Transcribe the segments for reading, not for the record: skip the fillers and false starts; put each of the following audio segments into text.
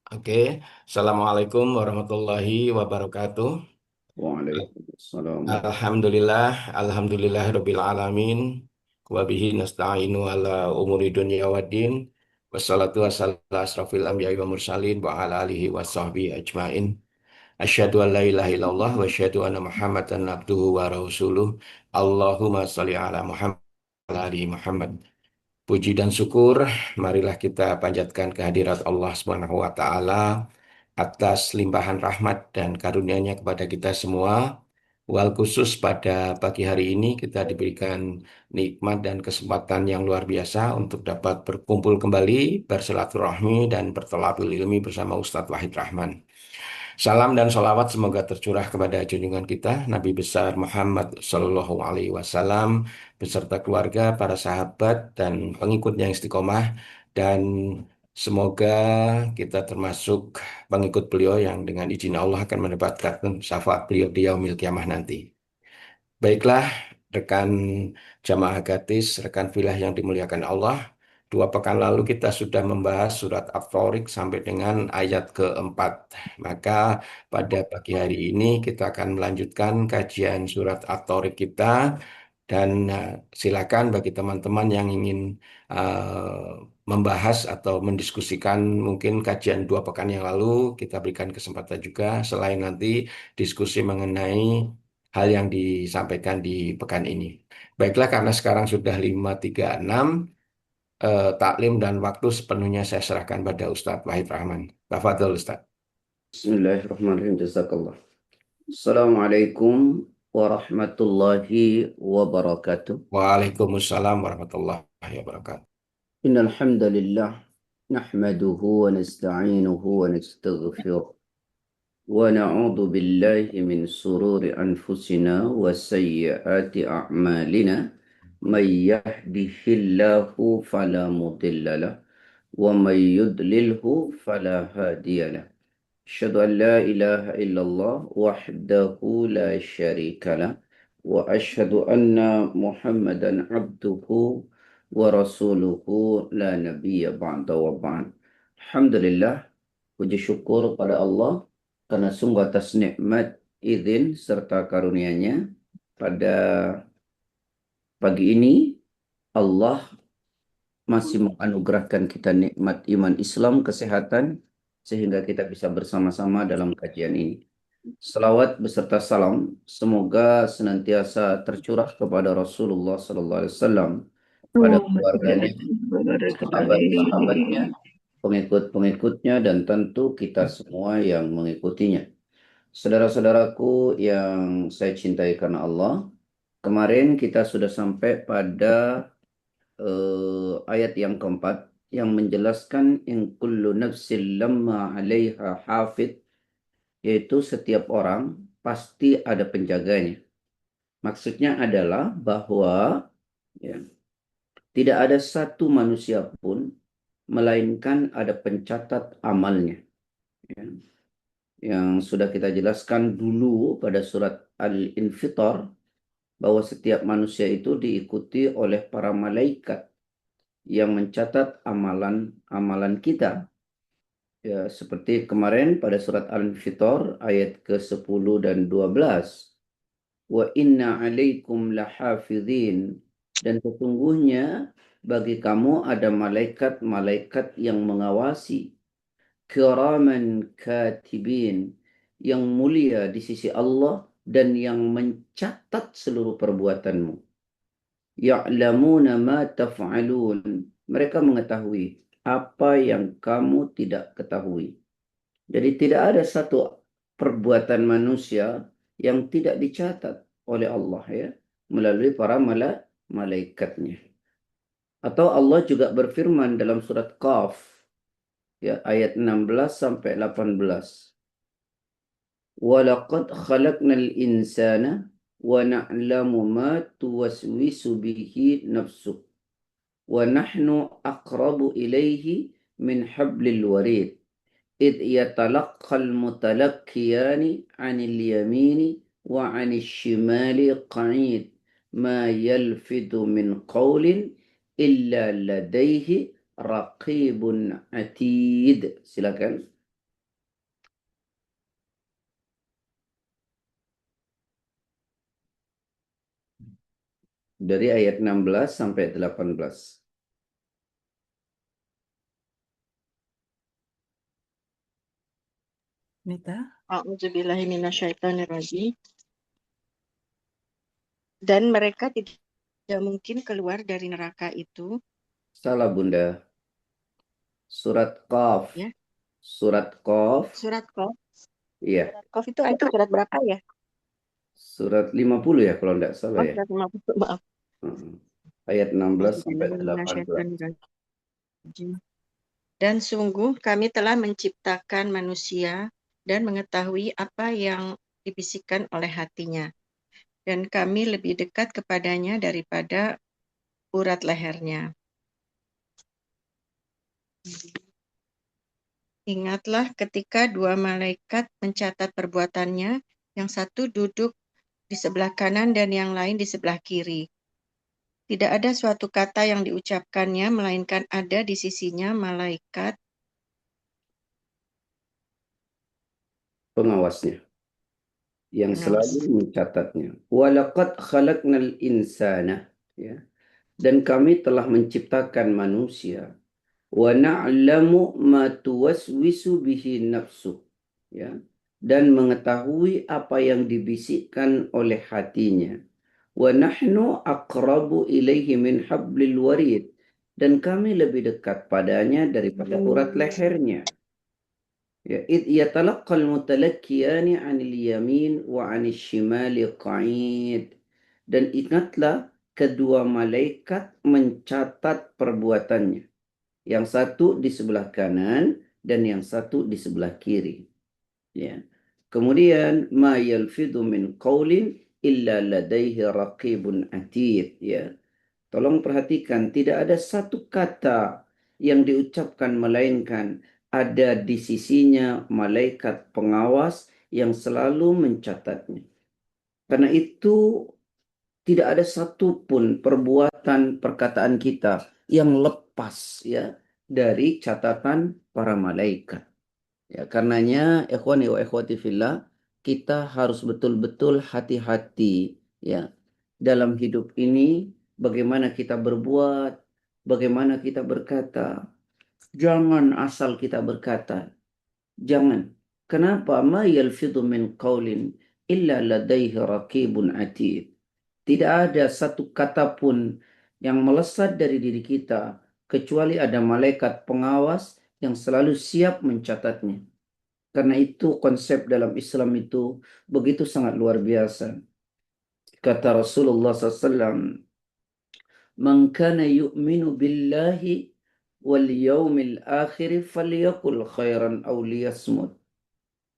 Oke, Assalamualaikum warahmatullahi wabarakatuh. Waalaikumsalam warahmatullahi Alhamdulillah, Alhamdulillah Rabbil Alamin. Wa bihi nasta'inu ala umuri dunya waddin. Wassalatu wassalamu ala asrafil anbiya'i wa mursalin wa ala alihi wa sahbihi ajmain. Asyhadu an la ilaha illallah wa asyhadu anna Muhammadan abduhu wa rasuluh. Allahumma shalli ala Muhammad wa ala ali Muhammad. Puji dan syukur, marilah kita panjatkan kehadirat Allah Subhanahu wa taala atas limpahan rahmat dan karunia-Nya kepada kita semua. Wal khusus pada pagi hari ini kita diberikan nikmat dan kesempatan yang luar biasa untuk dapat berkumpul kembali, bersilaturahmi dan bertolabul ilmi bersama Ustadz Wahid Rahman. Salam dan salawat semoga tercurah kepada junjungan kita Nabi besar Muhammad Sallallahu Alaihi Wasallam beserta keluarga, para sahabat dan pengikutnya yang istiqomah, dan semoga kita termasuk pengikut beliau yang dengan izin Allah akan mendapatkan syafaat beliau di yaumil kiamah nanti. Baiklah, rekan jamaah Gatis, rekan filah yang dimuliakan Allah. Dua pekan lalu kita sudah membahas surat At-Thoriq sampai dengan ayat keempat. Maka pada pagi hari ini kita akan melanjutkan kajian surat At-Thoriq kita. Dan silakan bagi teman-teman yang ingin membahas atau mendiskusikan mungkin kajian dua pekan yang lalu, kita berikan kesempatan juga selain nanti diskusi mengenai hal yang disampaikan di pekan ini. Baiklah, karena sekarang sudah 5.36, taklim dan waktu sepenuhnya saya serahkan pada Ustadz Wahid Rahman. Tafadhol Ustadz. Bismillahirrahmanirrahim. Jazakallah. Assalamualaikum warahmatullahi wabarakatuh. Waalaikumsalam warahmatullahi wabarakatuh. Innal hamdalillah nahmaduhu wa nasta'inuhu wa nastaghfiruh wa na'udzu billahi min sururi anfusina wa sayyiati a'malina. May yahdihillahu fala mudilla lahu wa may yudlilhu fala hadiya lahu. أشهد أن لا إله إلا الله وحده لا شريك له وأشهد أن محمدا عبده ورسوله لا نبي بعد وبعد. Alhamdulillah, puji syukur pada Allah karena sungguh atas nikmat, izin serta karunia-Nya pada pagi ini Allah masih menganugerahkan kita nikmat iman Islam, kesehatan, sehingga kita bisa bersama-sama dalam kajian ini. Salawat beserta salam semoga senantiasa tercurah kepada Rasulullah Sallallahu Alaihi Wasallam, pada Allahumma salli keluarganya, alaihi wa barik sahabat-sahabatnya, alaihi. pengikut-pengikutnya, dan tentu kita semua yang mengikutinya. Saudara-saudaraku yang saya cintai karena Allah, kemarin kita sudah sampai pada ayat yang keempat yang menjelaskan in kullu nafsin lamma 'alaiha hafid, yaitu setiap orang pasti ada penjaganya. Maksudnya adalah bahwa ya, tidak ada satu manusia pun melainkan ada pencatat amalnya. Ya. Yang sudah kita jelaskan dulu pada surat Al-Infitar bahwa setiap manusia itu diikuti oleh para malaikat yang mencatat amalan-amalan kita. Ya, seperti kemarin pada surat Al-Infitar ayat ke-10 dan 12. Wa inna alaikum lahafidhin. Dan sesungguhnya bagi kamu ada malaikat-malaikat yang mengawasi. Kiraman katibin. Yang mulia di sisi Allah dan yang mencatat seluruh perbuatanmu. Ya'lamuna ma taf'alun. Mereka mengetahui apa yang kamu tidak ketahui. Jadi tidak ada satu perbuatan manusia yang tidak dicatat oleh Allah ya, melalui para malaikatnya. Atau Allah juga berfirman dalam surat Qaf ya, ayat 16 sampai 18. Walaqad khalaqnal insana wa na'lamu ma tuwaswisu bihi nafsuh wa nahnu aqrabu ilaihi min hablil warid id yatalaqqal mutalaqqiyani 'anil yamini wa 'anil shimali qa'id ma yalfidu min qawlin illa ladaihi raqibun atid. Silakan. Dari ayat 16 sampai 18. Nita? A'udzubillahiminasyaitonirrajim. Dan mereka tidak mungkin keluar dari neraka itu, Salah Bunda. Surat Qaf. ya. Surat Qaf. Surat Qaf. Iya. Surat Qaf itu ayat surat berapa ya? Surat 50 ya kalau tidak salah Oh, ya. surat 50, maaf. Heeh. Ayat 16 sampai 18. A'udzubillahiminasyaitonirrajim. Dan sungguh kami telah menciptakan manusia dan mengetahui apa yang dibisikkan oleh hatinya. Dan kami lebih dekat kepadanya daripada urat lehernya. Ingatlah ketika dua malaikat mencatat perbuatannya, yang satu duduk di sebelah kanan dan yang lain di sebelah kiri. Tidak ada suatu kata yang diucapkannya, melainkan ada di sisinya malaikat Pengawasnya yang pengawas. selalu mencatatnya. Walaqad khalaqnal insana, ya. Dan kami telah menciptakan manusia. Wa na'lamu ma tuwaswisu bihi nafsu, ya. Dan mengetahui apa yang dibisikkan oleh hatinya. Wa nahnu aqrabu ilaihi min hablil warid. Dan kami lebih dekat padanya daripada urat lehernya. Ya, id yatalaqqal mutalakkiyani 'anil yamin wa 'anil shimali qa'id. Dan ingatlah kedua malaikat mencatat perbuatannya. Yang satu di sebelah kanan dan yang satu di sebelah kiri. Ya. Kemudian ma yalfidhu min qawlin illa ladaihi raqibun atid, ya. Tolong perhatikan, tidak ada satu kata yang diucapkan melainkan ada di sisinya malaikat pengawas yang selalu mencatatnya. Karena itu tidak ada satupun perbuatan perkataan kita yang lepas, ya, dari catatan para malaikat. Ya, karenanya ikhwani wa ikhwati fillah, kita harus betul-betul hati-hati, ya, dalam hidup ini, bagaimana kita berbuat, bagaimana kita berkata. Jangan asal kita berkata, jangan. Kenapa? Ma yalfidhu min qawlin illa ladaihi raqibun atid. Tidak ada satu kata pun yang melesat dari diri kita kecuali ada malaikat pengawas yang selalu siap mencatatnya. Karena itu konsep dalam Islam itu begitu sangat luar biasa. Kata Rasulullah SAW, "Man kana yu'minu billahi wal yaumil akhir falyakul khairan aw liyasmut."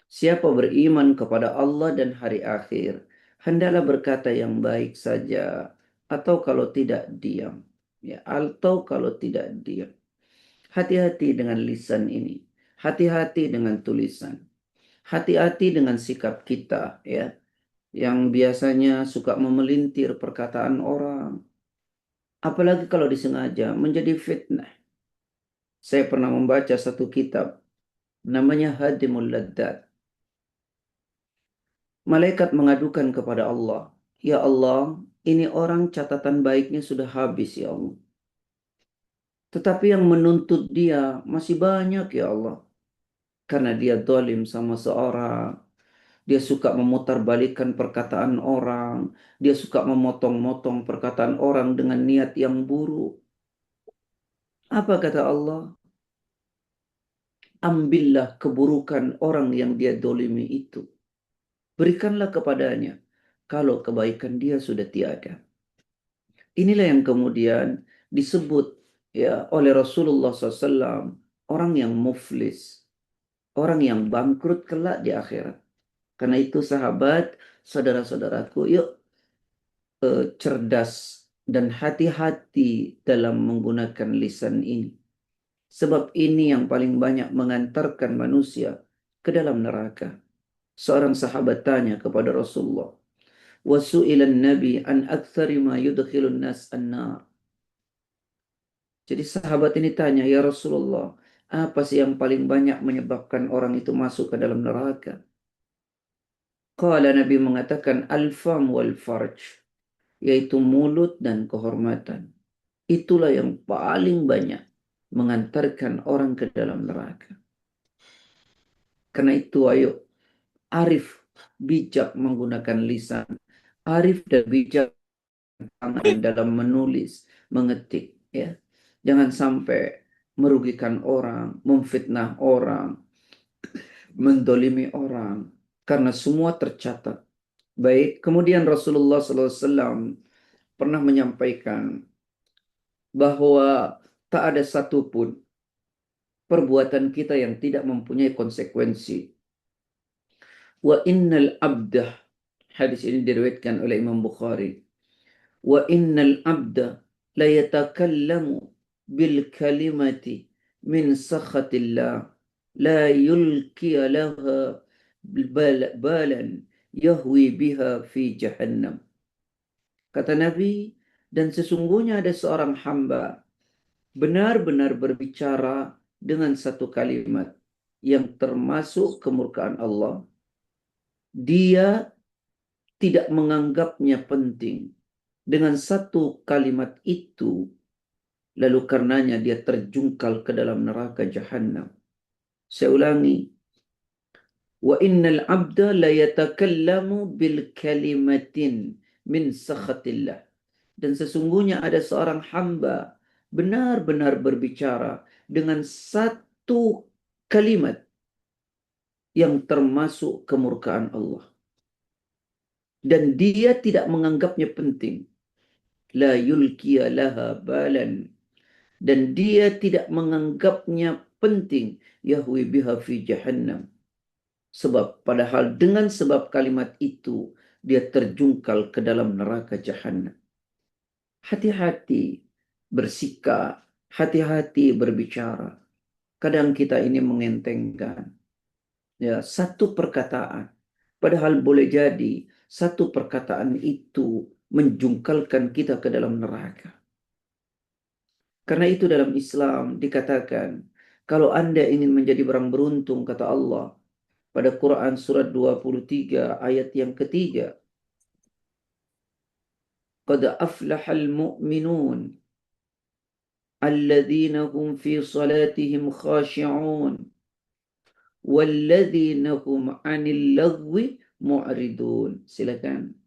Siapa beriman kepada Allah dan hari akhir, hendaklah berkata yang baik saja, atau kalau tidak diam. Ya, atau kalau tidak diam. Hati-hati dengan lisan ini. Hati-hati dengan tulisan. Hati-hati dengan sikap kita, ya, yang biasanya suka memelintir perkataan orang. Apalagi kalau disengaja menjadi fitnah. Saya pernah membaca satu kitab, namanya Hadimul Laddat. Malaikat mengadukan kepada Allah, "Ya Allah, ini orang catatan baiknya sudah habis, ya Allah. Tetapi yang menuntut dia masih banyak, ya Allah. Karena dia zalim sama seorang. Dia suka memutarbalikkan perkataan orang. Dia suka memotong-motong perkataan orang dengan niat yang buruk." Apa kata Allah? Ambillah keburukan orang yang dia dolimi itu. Berikanlah kepadanya. Kalau kebaikan dia sudah tiada. Inilah yang kemudian disebut, ya, oleh Rasulullah SAW orang yang muflis, orang yang bangkrut kelak di akhirat. Karena itu sahabat, saudara-saudaraku, yuk cerdas dan hati-hati dalam menggunakan lisan ini. Sebab ini yang paling banyak mengantarkan manusia ke dalam neraka. Seorang sahabat tanya kepada Rasulullah, "Wasu'ilan Nabi an aktsari ma yudkhilun nas an-nar." Jadi sahabat ini tanya, "Ya Rasulullah, apa sih yang paling banyak menyebabkan orang itu masuk ke dalam neraka?" Qala, Nabi mengatakan, al-fam wal farj. yaitu mulut dan kehormatan. Itulah yang paling banyak mengantarkan orang ke dalam neraka. Karena itu ayo arif, bijak menggunakan lisan, arif dan bijak tangan dalam menulis, mengetik, ya. Jangan sampai merugikan orang, memfitnah orang, mendolimi orang, karena semua tercatat. Baik, kemudian Rasulullah SAW pernah menyampaikan bahwa tak ada satupun perbuatan kita yang tidak mempunyai konsekuensi. Wa innal abdah, hadis ini diriwayatkan oleh Imam Bukhari. Wa innal abda la yatakallamu bil kalimati min sakhatillah la yulki laha balan yahwi biha fi jahannam. Kata Nabi, dan sesungguhnya ada seorang hamba benar-benar berbicara dengan satu kalimat yang termasuk kemurkaan Allah. Dia tidak menganggapnya penting. Dengan satu kalimat itu, lalu karenanya dia terjungkal ke dalam neraka jahanam. Saya ulangi. Wa innal abda la yatakallamu bil kalimatin min sakhatillah. Dan sesungguhnya ada seorang hamba benar-benar berbicara dengan satu kalimat yang termasuk kemurkaan Allah. Dan dia tidak menganggapnya penting. La yulkiya laha balan. Dan dia tidak menganggapnya penting. Yahwi biha fi jahannam. Sebab padahal dengan sebab kalimat itu dia terjungkal ke dalam neraka jahannam. Hati-hati bersikap, hati-hati berbicara. Kadang kita ini mengentengkan. Ya, satu perkataan. Padahal boleh jadi satu perkataan itu menjungkalkan kita ke dalam neraka. Karena itu dalam Islam dikatakan, kalau Anda ingin menjadi orang beruntung, kata Allah, pada Quran surat 23 ayat yang ketiga. Qad aflahal mu'minun alladzina hum fi salatihim khashi'un walladzina hum 'anil lagwi mu'ridun. Silakan.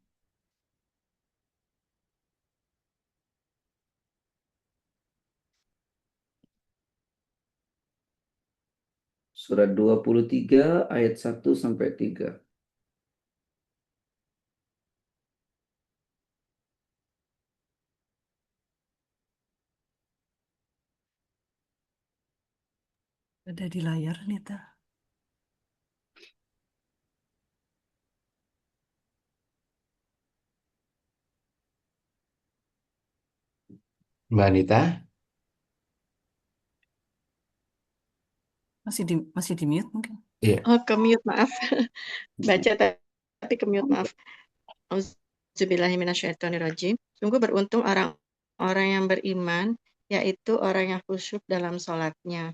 Surat 23 ayat 1 sampai 3. Ada di layar, Nita. Mbak Anita, Masih di mute mungkin. iya. Oh, ke mute, maaf. Baca tapi ke mute, maaf. Auzubillahiminasyaitonirrajim. Sungguh beruntung orang-orang yang beriman, yaitu orang yang khusyuk dalam sholatnya.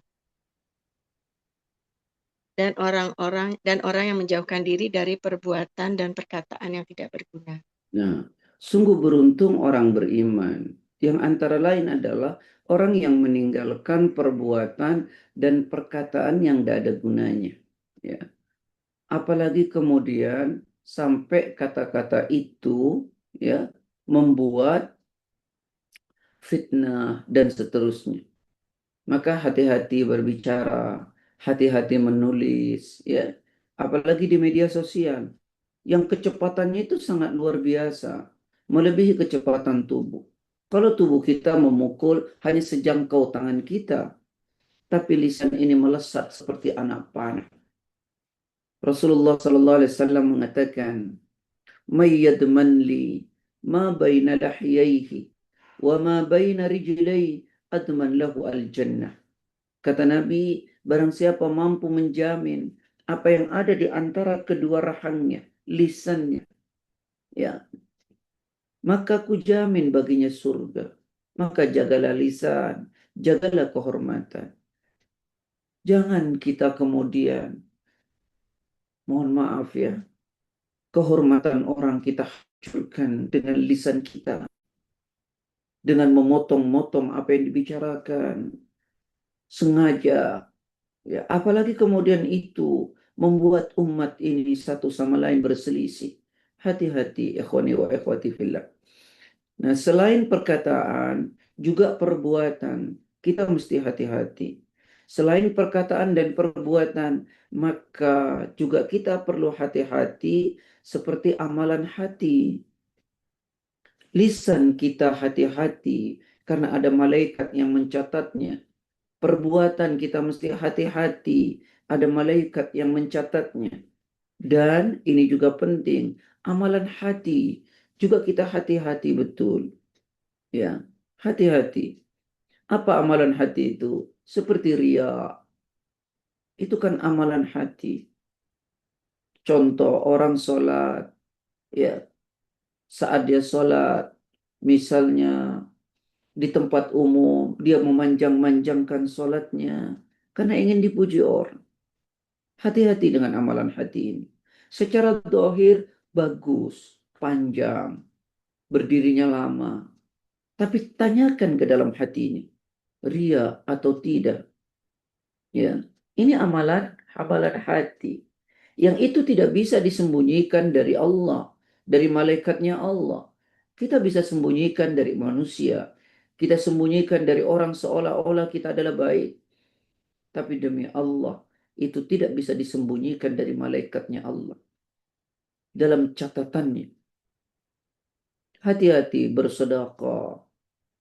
Dan orang yang menjauhkan diri dari perbuatan dan perkataan yang tidak berguna. Nah, sungguh beruntung orang beriman. Yang antara lain adalah orang yang meninggalkan perbuatan dan perkataan yang tidak ada gunanya. Ya. Apalagi kemudian sampai kata-kata itu ya membuat fitnah dan seterusnya. Maka hati-hati berbicara, hati-hati menulis, ya. Apalagi di media sosial yang kecepatannya itu sangat luar biasa, melebihi kecepatan tubuh. Kalau tubuh kita memukul hanya sejangkau tangan kita, tapi lisan ini melesat seperti anak panah. Rasulullah sallallahu alaihi wasallam mengatakan, "May yadman li ma baina lahyaihi wa ma baina rijlaihi adman lahu al-jannah." Kata Nabi, barang siapa mampu menjamin apa yang ada di antara kedua rahangnya, lisannya, ya, maka ku jamin baginya surga. Maka jagalah lisan, jagalah kehormatan. Jangan kita kemudian, mohon maaf ya, kehormatan orang kita hancurkan dengan lisan kita, dengan memotong-motong apa yang dibicarakan, sengaja. Ya, apalagi kemudian itu membuat umat ini satu sama lain berselisih. Hati-hati, ikhwani wa ikhwati fillah. Nah, selain perkataan, juga perbuatan. Kita mesti hati-hati. Selain perkataan dan perbuatan, maka juga kita perlu hati-hati seperti amalan hati. Lisan kita hati-hati karena ada malaikat yang mencatatnya. Perbuatan kita mesti hati-hati, ada malaikat yang mencatatnya. Dan ini juga penting, amalan hati juga kita hati-hati betul. Ya, hati-hati. Apa amalan hati itu? Seperti ria. Itu kan amalan hati. Contoh orang sholat, ya, saat dia sholat, misalnya di tempat umum, dia memanjang-manjangkan sholatnya karena ingin dipuji orang. Hati-hati dengan amalan hati ini. Secara zahir bagus, panjang, berdirinya lama. Tapi tanyakan ke dalam hati ini, ria atau tidak. Ya, ini amalan hati. Yang itu tidak bisa disembunyikan dari Allah, dari malaikatnya Allah. Kita bisa sembunyikan dari manusia. Kita sembunyikan dari orang seolah-olah kita adalah baik. Tapi demi Allah, itu tidak bisa disembunyikan dari malaikatnya Allah. Dalam catatannya, hati-hati bersedekah.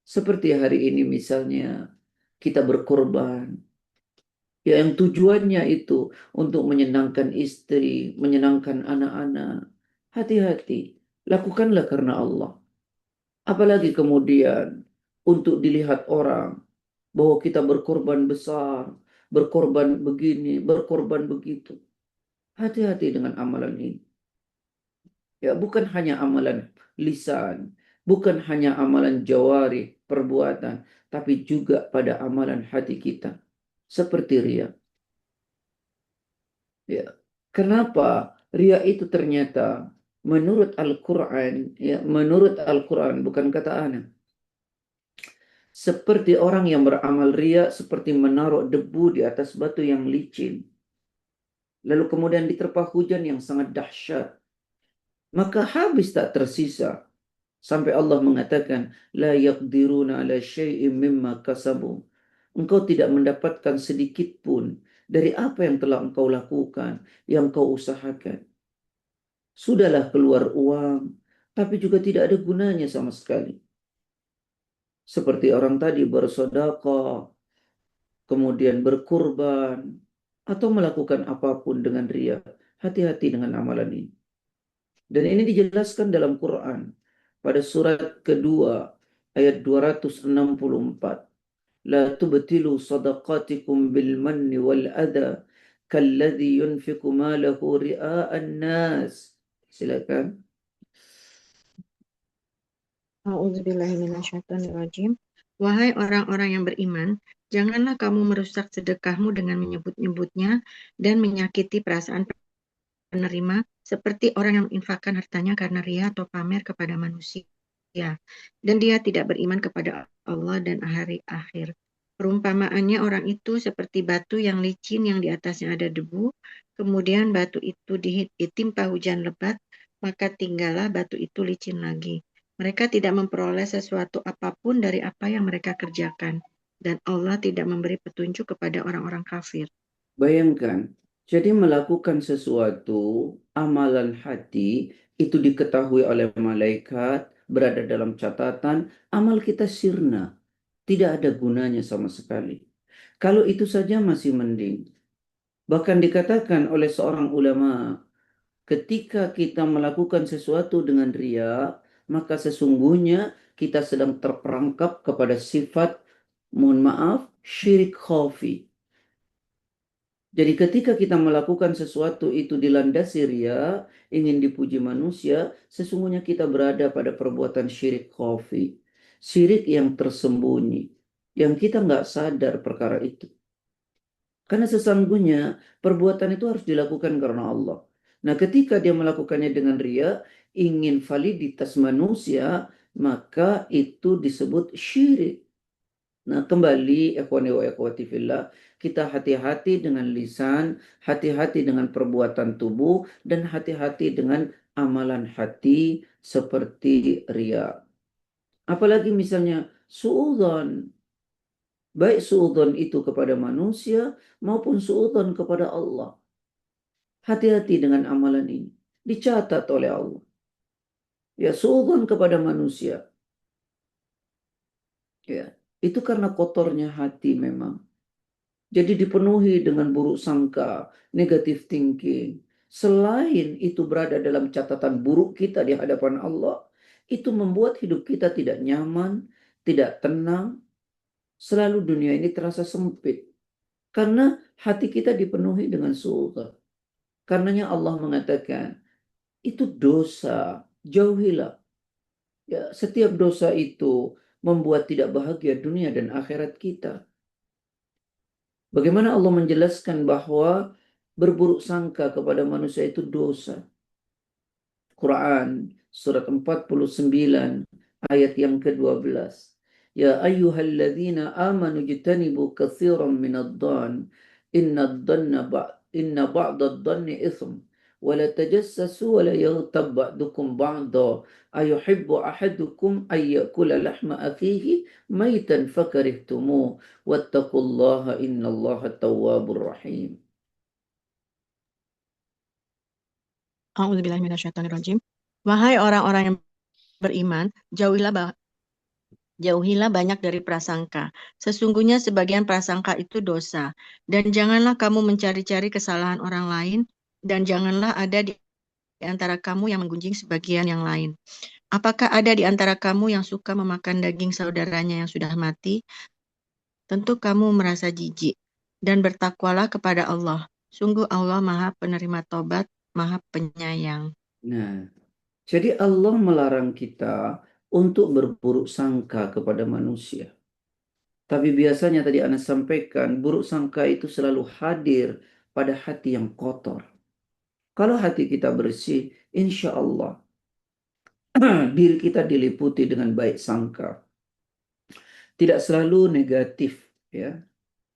Seperti hari ini misalnya, kita berkorban. Ya, yang tujuannya itu untuk menyenangkan istri, menyenangkan anak-anak. Hati-hati, lakukanlah karena Allah. Apalagi kemudian untuk dilihat orang bahwa kita berkorban besar, berkorban begini, berkorban begitu. Hati-hati dengan amalan ini. Ya, bukan hanya amalan lisan, bukan hanya amalan jawari, perbuatan, tapi juga pada amalan hati kita. Seperti ria. Ya. Kenapa ria itu ternyata menurut Al-Quran, ya, menurut Al-Quran, bukan kata ana. Seperti orang yang beramal ria seperti menaruh debu di atas batu yang licin. Lalu kemudian diterpa hujan yang sangat dahsyat. Maka habis tak tersisa. Sampai Allah mengatakan, la yaqdiruna ala syai'im mimma kasabu. Engkau tidak mendapatkan sedikit pun dari apa yang telah engkau lakukan, yang kau usahakan. Sudahlah keluar uang, tapi juga tidak ada gunanya sama sekali. Seperti orang tadi bersedekah, kemudian berkurban, atau melakukan apapun dengan ria. Hati-hati dengan amalan ini. Dan ini dijelaskan dalam Quran pada surat kedua ayat 264. La tubtilu sadaqatikum bil manni wal adha kalladhi yunfiqu malahu ria'an nas. Silakan. A'udzubillahiminasyaitonirrajim. Wahai orang-orang yang beriman, janganlah kamu merusak sedekahmu dengan menyebut-nyebutnya dan menyakiti perasaan penerima seperti orang yang menginfakkan hartanya karena ria atau pamer kepada manusia. Dan dia tidak beriman kepada Allah dan hari akhir. Perumpamaannya orang itu seperti batu yang licin yang di atasnya ada debu, kemudian batu itu ditimpa hujan lebat, maka tinggallah batu itu licin lagi. Mereka tidak memperoleh sesuatu apapun dari apa yang mereka kerjakan, dan Allah tidak memberi petunjuk kepada orang-orang kafir. Bayangkan, jadi melakukan sesuatu, amalan hati, itu diketahui oleh malaikat, berada dalam catatan, amal kita sirna. Tidak ada gunanya sama sekali. Kalau itu saja masih mending. Bahkan dikatakan oleh seorang ulama, ketika kita melakukan sesuatu dengan ria, maka sesungguhnya kita sedang terperangkap kepada sifat, mohon maaf, syirik khafi. Jadi ketika kita melakukan sesuatu itu dilandasi ria, ingin dipuji manusia, sesungguhnya kita berada pada perbuatan syirik khafi. Syirik yang tersembunyi, yang kita nggak sadar perkara itu. Karena sesungguhnya perbuatan itu harus dilakukan karena Allah. Nah, ketika dia melakukannya dengan ria, ingin validitas manusia, maka itu disebut syirik. Nah, kembali ikhwani wa ikhwati fillah, kita hati-hati dengan lisan, hati-hati dengan perbuatan tubuh, dan hati-hati dengan amalan hati seperti riya. Apalagi misalnya suudzon, baik suudzon itu kepada manusia maupun suudzon kepada Allah. Hati-hati dengan amalan ini. Dicatat oleh Allah. Ya, suudzon kepada manusia. Ya, itu karena kotornya hati memang. Jadi dipenuhi dengan buruk sangka, negative thinking. Selain itu berada dalam catatan buruk kita di hadapan Allah, itu membuat hidup kita tidak nyaman, tidak tenang. Selalu dunia ini terasa sempit. Karena hati kita dipenuhi dengan suudzon. Karenanya Allah mengatakan, itu dosa, jauhilah. Ya, setiap dosa itu membuat tidak bahagia dunia dan akhirat kita. Bagaimana Allah menjelaskan bahwa berburuk sangka kepada manusia itu dosa. Quran surat 49 ayat yang ke-12. Ya ayyuhalladzina amanu jtanibu katsiran minadh-dhann inna ba'dadh-dhanni itsm wa la tajassasu wa la yaghtab ba'dukum ba'dha ayuhibbu ahadukum ay ya'kula lahma akhihi maitan fakarihtumuh wattaqullaha innallaha tawwabur rahim. A'udzubillahi minasyaitonirrajim. Wahai orang-orang yang beriman, jauhilah banyak dari prasangka. Sesungguhnya sebagian prasangka itu dosa. Dan janganlah kamu mencari-cari kesalahan orang lain, dan janganlah ada di antara kamu yang menggunjing sebagian yang lain. Apakah ada di antara kamu yang suka memakan daging saudaranya yang sudah mati? Tentu kamu merasa jijik. Dan bertakwalah kepada Allah. Sungguh Allah Maha Penerima Tobat, Maha Penyayang. Nah, jadi Allah melarang kita untuk berburuk sangka kepada manusia. Tapi biasanya tadi Anda sampaikan, buruk sangka itu selalu hadir pada hati yang kotor. Kalau hati kita bersih, insya Allah diri kita diliputi dengan baik sangka. Tidak selalu negatif, ya.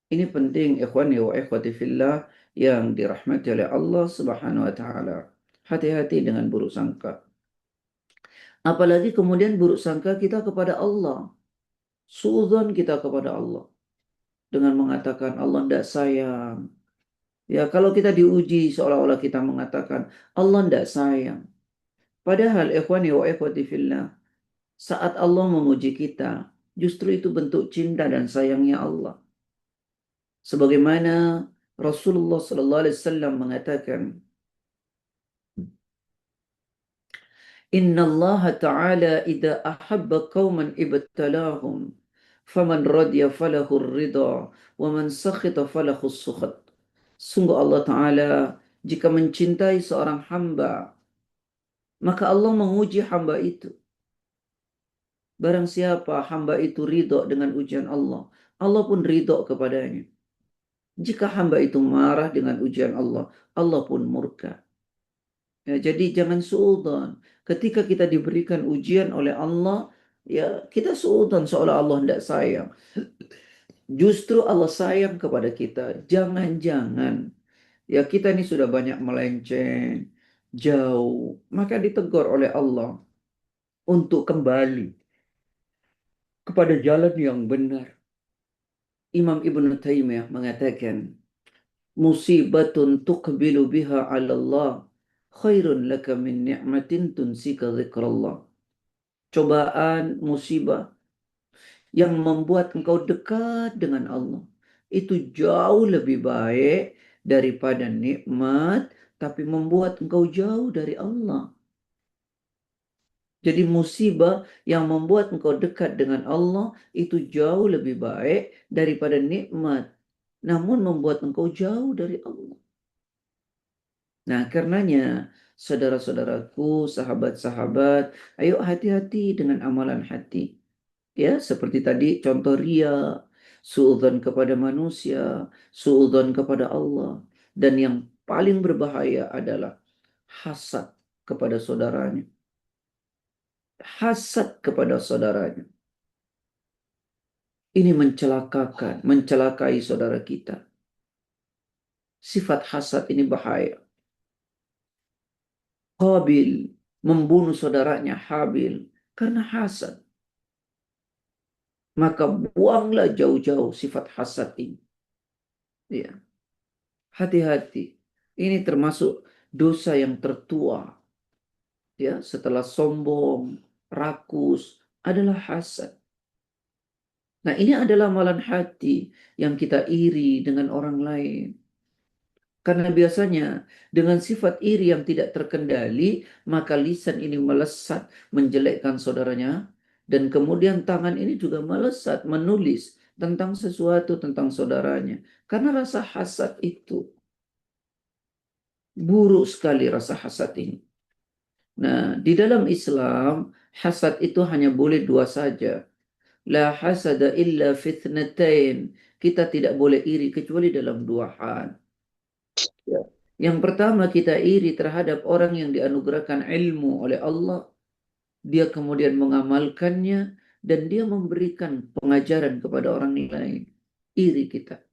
Ini penting ikhwani wa ikhwati fillah yang dirahmati oleh Allah Subhanahu wa taala. Hati-hati dengan buruk sangka. Apalagi kemudian buruk sangka kita kepada Allah. Suudzon kita kepada Allah. Dengan mengatakan Allah tidak sayang. Ya, kalau kita diuji seolah-olah kita mengatakan Allah tidak sayang. Padahal ikhwani wa ikhwati fillah, saat Allah menguji kita, justru itu bentuk cinta dan sayangnya Allah. Sebagaimana Rasulullah sallallahu alaihi wasallam mengatakan, Inna Allah Ta'ala idza ahabba qauman ibtalahum faman radiya falahu ridha wa man sakhita falahu sukhat. Sungguh Allah Ta'ala jika mencintai seorang hamba, maka Allah menguji hamba itu. Barang siapa hamba itu ridho dengan ujian Allah, Allah pun ridho kepadanya. Jika hamba itu marah dengan ujian Allah, Allah pun murka. Ya, jadi jangan suudzon. Ketika kita diberikan ujian oleh Allah, ya kita suudzon seolah Allah tidak sayang. Justru Allah sayang kepada kita. Jangan-jangan ya kita ini sudah banyak melenceng, jauh. Maka ditegur oleh Allah untuk kembali kepada jalan yang benar. Imam Ibn Taimiyah mengatakan, musibatun tuqbilu biha 'ala Allah khairun laka min ni'matin tunsika dzikrallah. Cobaan, musibah yang membuat engkau dekat dengan Allah itu jauh lebih baik daripada nikmat tapi membuat engkau jauh dari Allah. Jadi musibah yang membuat engkau dekat dengan Allah itu jauh lebih baik daripada nikmat, namun membuat engkau jauh dari Allah. Nah, karenanya saudara-saudaraku, sahabat-sahabat, ayo hati-hati dengan amalan hati. Ya, seperti tadi contoh riya, suudzon kepada manusia, suudzon kepada Allah. Dan yang paling berbahaya adalah hasad kepada saudaranya. hasad kepada saudaranya. Ini mencelakakan, mencelakai saudara kita. Sifat hasad ini bahaya. Qabil membunuh saudaranya Habil karena hasad. Maka buanglah jauh-jauh sifat hasad ini. Ya, hati-hati. Ini termasuk dosa yang tertua. Ya, setelah sombong, rakus, adalah hasad. Nah, ini adalah amalan hati yang kita iri dengan orang lain. Karena biasanya dengan sifat iri yang tidak terkendali, maka lisan ini melesat menjelekkan saudaranya. Dan kemudian tangan ini juga melesat menulis tentang sesuatu tentang saudaranya. Karena rasa hasad itu. Buruk sekali rasa hasad ini. Nah, di dalam Islam, hasad itu hanya boleh dua saja. La hasada illa fitnatain. Kita tidak boleh iri kecuali dalam dua hal. Ya. Yang pertama, kita iri terhadap orang yang dianugerahkan ilmu oleh Allah. Dia kemudian mengamalkannya dan dia memberikan pengajaran kepada orang lain. Iri kita.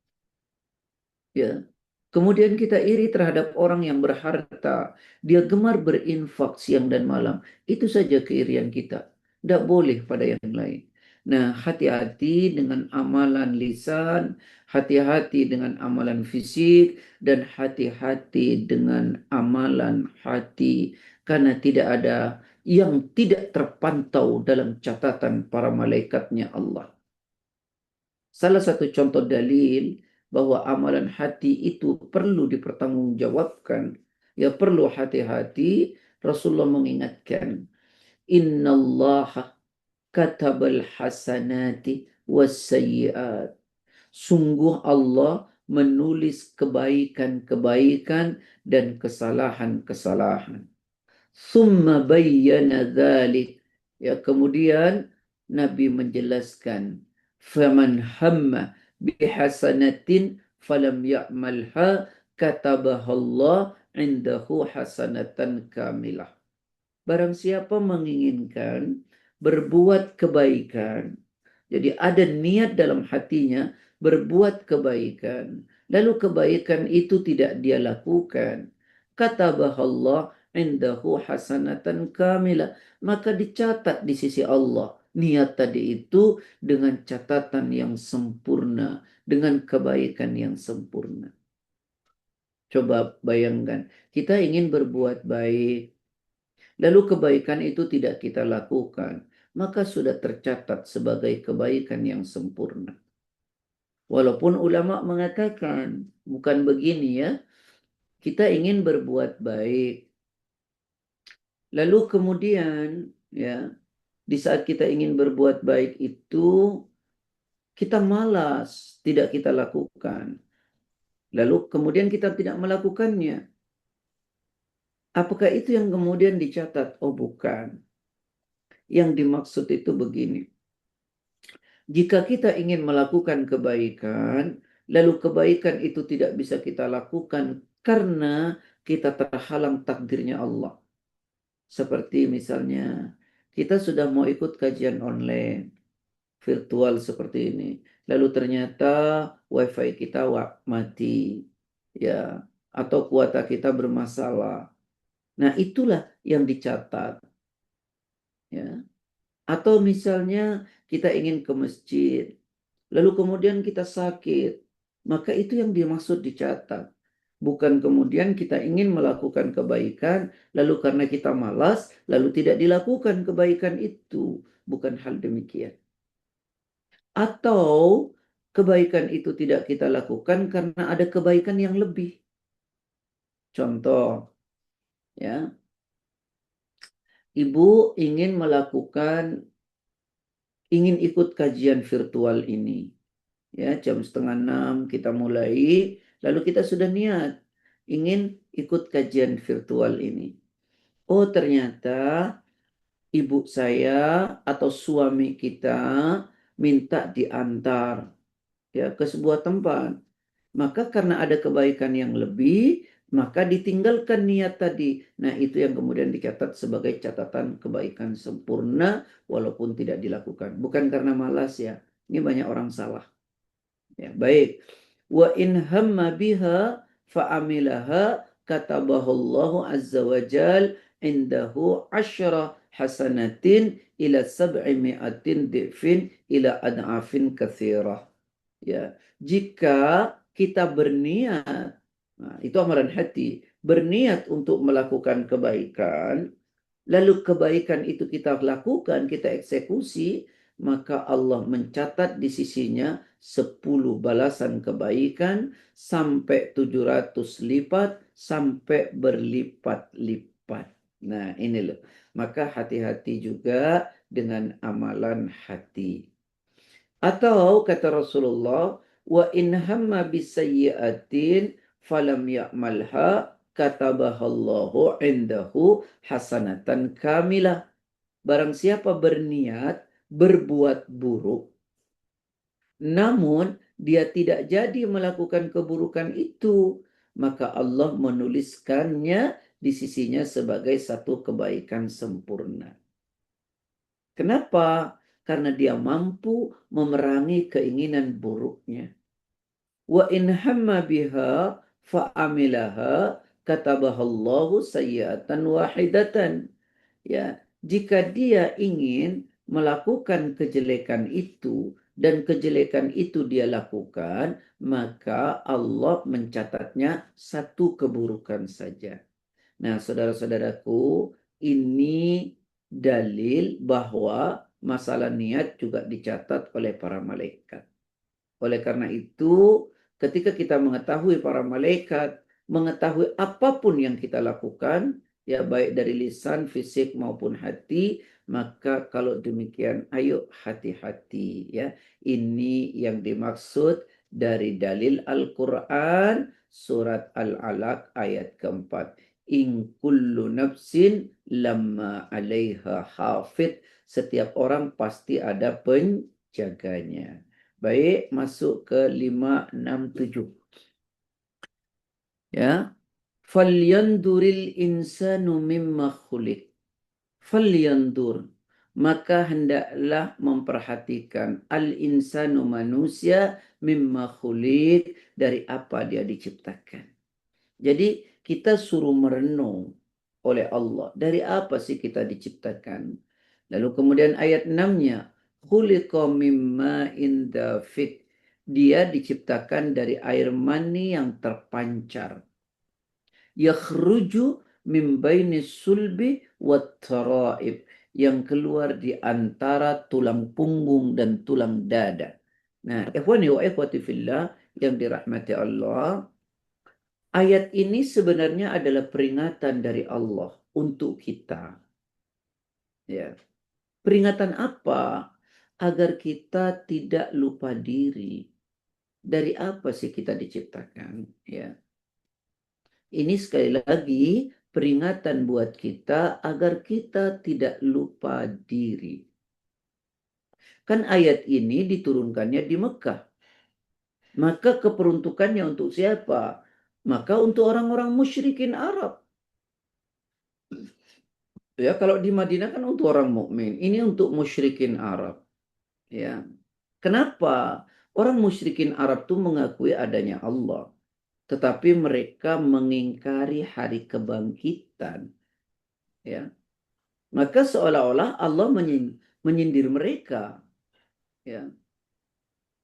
Ya. Kemudian kita iri terhadap orang yang berharta. Dia gemar berinfak siang dan malam. Itu saja keirian kita. Tidak boleh pada yang lain. Nah, hati-hati dengan amalan lisan, hati-hati dengan amalan fisik, dan hati-hati dengan amalan hati. Karena tidak ada yang tidak terpantau dalam catatan para malaikatnya Allah. Salah satu contoh dalil bahwa amalan hati itu perlu dipertanggungjawabkan, ya perlu hati-hati. Rasulullah mengingatkan, innallaha katabal hasanati wassayyi'at. Sungguh Allah menulis kebaikan-kebaikan dan kesalahan-kesalahan. Summa bayyana dzalik. Ya, kemudian Nabi menjelaskan, faman hamma bihasanatin falam ya'malha katabahallah indahu hasanatan kamilah. Barang siapa menginginkan berbuat kebaikan, jadi ada niat dalam hatinya berbuat kebaikan, lalu kebaikan itu tidak dia lakukan, katabahallah indahu hasanatan kamilah, maka dicatat di sisi Allah niat tadi itu dengan catatan yang sempurna, dengan kebaikan yang sempurna. Coba bayangkan, kita ingin berbuat baik, lalu kebaikan itu tidak kita lakukan, maka sudah tercatat sebagai kebaikan yang sempurna. Walaupun ulama mengatakan bukan begini ya, kita ingin berbuat baik, lalu kemudian ya di saat kita ingin berbuat baik itu kita malas, tidak kita lakukan. Lalu kemudian kita tidak melakukannya. Apakah itu yang kemudian dicatat? Oh bukan. Yang dimaksud itu begini. Jika kita ingin melakukan kebaikan, lalu kebaikan itu tidak bisa kita lakukan karena kita terhalang takdirnya Allah. Seperti misalnya, kita sudah mau ikut kajian online, virtual seperti ini. Lalu ternyata wifi kita mati, ya, atau kuota kita bermasalah. Nah, itulah yang dicatat, ya. Atau misalnya kita ingin ke masjid, lalu kemudian kita sakit, maka itu yang dimaksud dicatat. Bukan kemudian kita ingin melakukan kebaikan, lalu karena kita malas, lalu tidak dilakukan kebaikan itu. Bukan hal demikian. Atau kebaikan itu tidak kita lakukan karena ada kebaikan yang lebih. Contoh, ya, ibu ingin ikut kajian virtual ini. Ya, jam 5:30 kita mulai, lalu kita sudah niat ingin ikut kajian virtual ini. Oh, ternyata ibu saya atau suami kita minta diantar ya ke sebuah tempat. Maka karena ada kebaikan yang lebih, maka ditinggalkan niat tadi. Nah, itu yang kemudian dicatat sebagai catatan kebaikan sempurna walaupun tidak dilakukan. Bukan karena malas ya. Ini banyak orang salah. Ya, baik. Wa in hamma biha fa'amilaha katabahallahu azza wa jal indahu asyara hasanatin ila sab'i mi'atin di'fin ila ad'afin kathirah. Ya, jika kita berniat, nah, itu amalan hati, berniat untuk melakukan kebaikan, lalu kebaikan itu kita lakukan, kita eksekusi, maka Allah mencatat di sisinya 10 balasan kebaikan sampai 700 lipat, sampai berlipat-lipat. Nah, ini loh. Maka hati-hati juga dengan amalan hati. Atau kata Rasulullah, wa in hamma bisayyi'atin falam ya'malha katabahallahu indahu hasanatan kamilah. Barang siapa berniat berbuat buruk, namun dia tidak jadi melakukan keburukan itu, maka Allah menuliskannya di sisinya sebagai satu kebaikan sempurna. Kenapa? Karena dia mampu memerangi keinginan buruknya. Wa in hamma biha fa'amilaha katabahallahu sayyi'atan wahidatan. Ya, jika dia ingin melakukan kejelekan itu dan kejelekan itu dia lakukan, maka Allah mencatatnya satu keburukan saja. Nah, saudara-saudaraku, ini dalil bahwa masalah niat juga dicatat oleh para malaikat. Oleh karena itu, ketika kita mengetahui para malaikat, mengetahui apapun yang kita lakukan, ya baik dari lisan, fisik maupun hati, maka kalau demikian ayo hati-hati ya. Ini yang dimaksud dari dalil Al-Qur'an surat Al-Alaq ayat keempat. In kullu nafsin lamma 'alaiha hafid. Setiap orang pasti ada penjaganya. Baik, masuk ke 5, 6, 7. Ya. Falyanduril insanu mimma khuliq. Falyandur. Maka hendaklah memperhatikan al-insanu manusia mimma khuliq, dari apa dia diciptakan. Jadi kita suruh merenung oleh Allah. Dari apa sih kita diciptakan? Lalu kemudian ayat 6-nya. Khuliqa mimma indafik. Dia diciptakan dari air mani yang terpancar. Yakhruju min baini sulbi wat taraib. Yang keluar di antara tulang punggung dan tulang dada. Nah, ikhwani wa ikhwati fillah yang dirahmati Allah, ayat ini sebenarnya adalah peringatan dari Allah untuk kita. Ya. Peringatan apa? Agar kita tidak lupa diri. Dari apa sih kita diciptakan? Ya. Ini sekali lagi peringatan buat kita agar kita tidak lupa diri. Kan ayat ini diturunkannya di Mekah. Maka keperuntukannya untuk siapa? Maka untuk orang-orang musyrikin Arab. Ya, kalau di Madinah kan untuk orang mukmin, ini untuk musyrikin Arab. Ya. Kenapa? Orang musyrikin Arab itu mengakui adanya Allah, tetapi mereka mengingkari hari kebangkitan. Ya. Maka seolah-olah Allah menyindir mereka. Ya.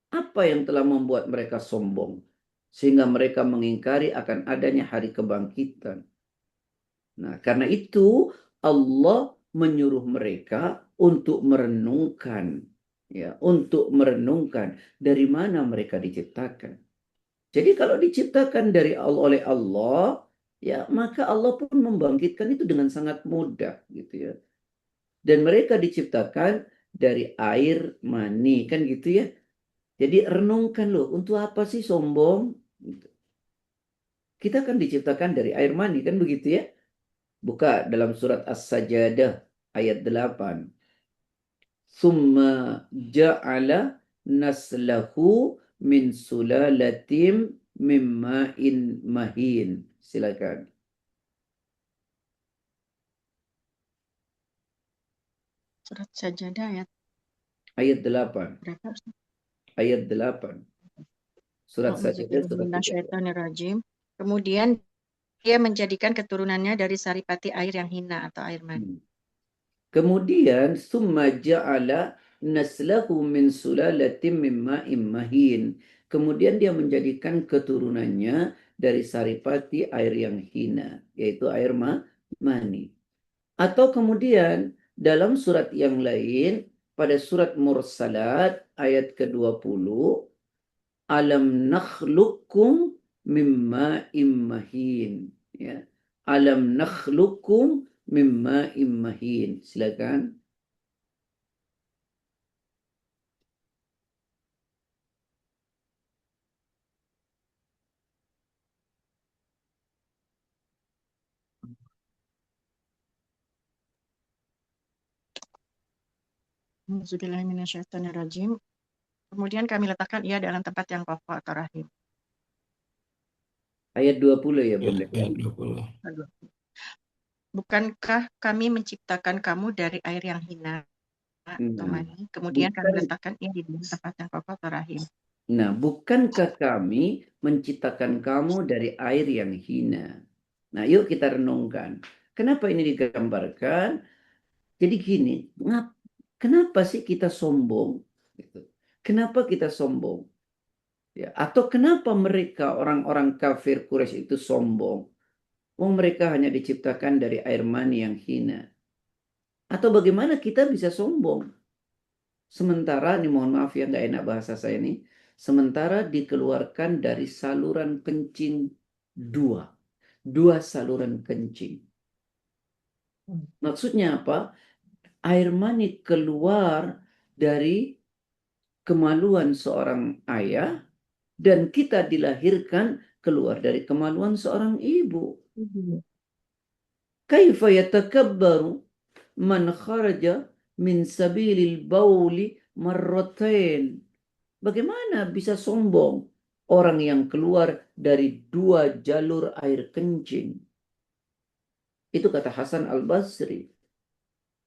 Apa yang telah membuat mereka sombong sehingga mereka mengingkari akan adanya hari kebangkitan? Nah, karena itu Allah menyuruh mereka untuk merenungkan, ya, untuk merenungkan dari mana mereka diciptakan. Jadi kalau diciptakan oleh Allah, ya maka Allah pun membangkitkan itu dengan sangat mudah, gitu ya. Dan mereka diciptakan dari air mani, kan gitu ya. Jadi renungkan loh, untuk apa sih sombong? Gitu. Kita kan diciptakan dari air mani, kan begitu ya. Buka dalam surat As-Sajadah ayat 8. Summa ja'ala naslahu min sulalatim mimma'in mahin. Silakan. Surat Sajadah ayat Ayat 8. berapa? Ayat 8. Surat Sajadah surat 13. A'udzubillahiminasyaitonirrajim. Kemudian dia menjadikan keturunannya dari saripati air yang hina atau air mani. Kemudian summa ja'ala naslahu min sulalatin min ma'in mahin. Kemudian dia menjadikan keturunannya dari saripati air yang hina, yaitu air mani. Atau kemudian dalam surat yang lain, pada surat Mursalat ayat ke-20, alam nakhluqukum mimma immahin. Ya. Alam nakhluqukum mimma immahin. Silakan. A'udzubillahiminasyaitonirrajim. Kemudian kami letakkan ia dalam tempat yang kokoh atau rahim. Ayat 20 ya Bunda. Ayat 20. Bukankah kami menciptakan kamu dari air yang hina atau Nah, mani, kemudian kami bukan, letakkan ia di dalam tempat yang kokoh atau rahim. nah, bukankah kami menciptakan kamu dari air yang hina? Nah, yuk kita renungkan. Kenapa ini digambarkan? Jadi gini, kenapa sih kita sombong? Gitu. Kenapa kita sombong? Ya, atau kenapa mereka orang-orang kafir Quraisy itu sombong? Mereka hanya diciptakan dari air mani yang hina. Atau bagaimana kita bisa sombong? Sementara, ini mohon maaf ya, nggak enak bahasa saya ini. Sementara dikeluarkan dari saluran kencing dua. Dua saluran kencing. Maksudnya apa? Air mani keluar dari kemaluan seorang ayah dan kita dilahirkan keluar dari kemaluan seorang ibu. Kaifa yatakabbaru man kharaja min sabilil bauli marratain. Bagaimana bisa sombong orang yang keluar dari dua jalur air kencing? Itu kata Hasan Al-Basri.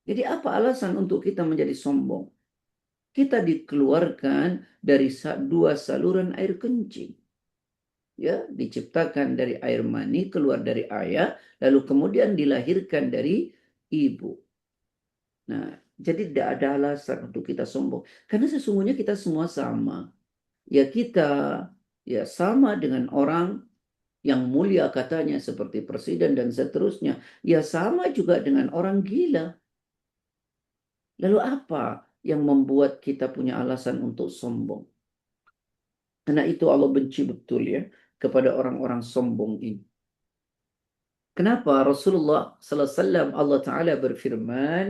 Jadi apa alasan untuk kita menjadi sombong? Kita dikeluarkan dari dua saluran air kencing. Ya, diciptakan dari air mani, keluar dari ayah, lalu kemudian dilahirkan dari ibu. Nah, jadi tidak ada alasan untuk kita sombong. Karena sesungguhnya kita semua sama. Ya kita ya sama dengan orang yang mulia katanya seperti presiden dan seterusnya. Ya sama juga dengan orang gila. Lalu apa yang membuat kita punya alasan untuk sombong? Karena itu Allah benci betul ya kepada orang-orang sombong ini. Kenapa Rasulullah sallallahu alaihi wasallam Allah Ta'ala berfirman,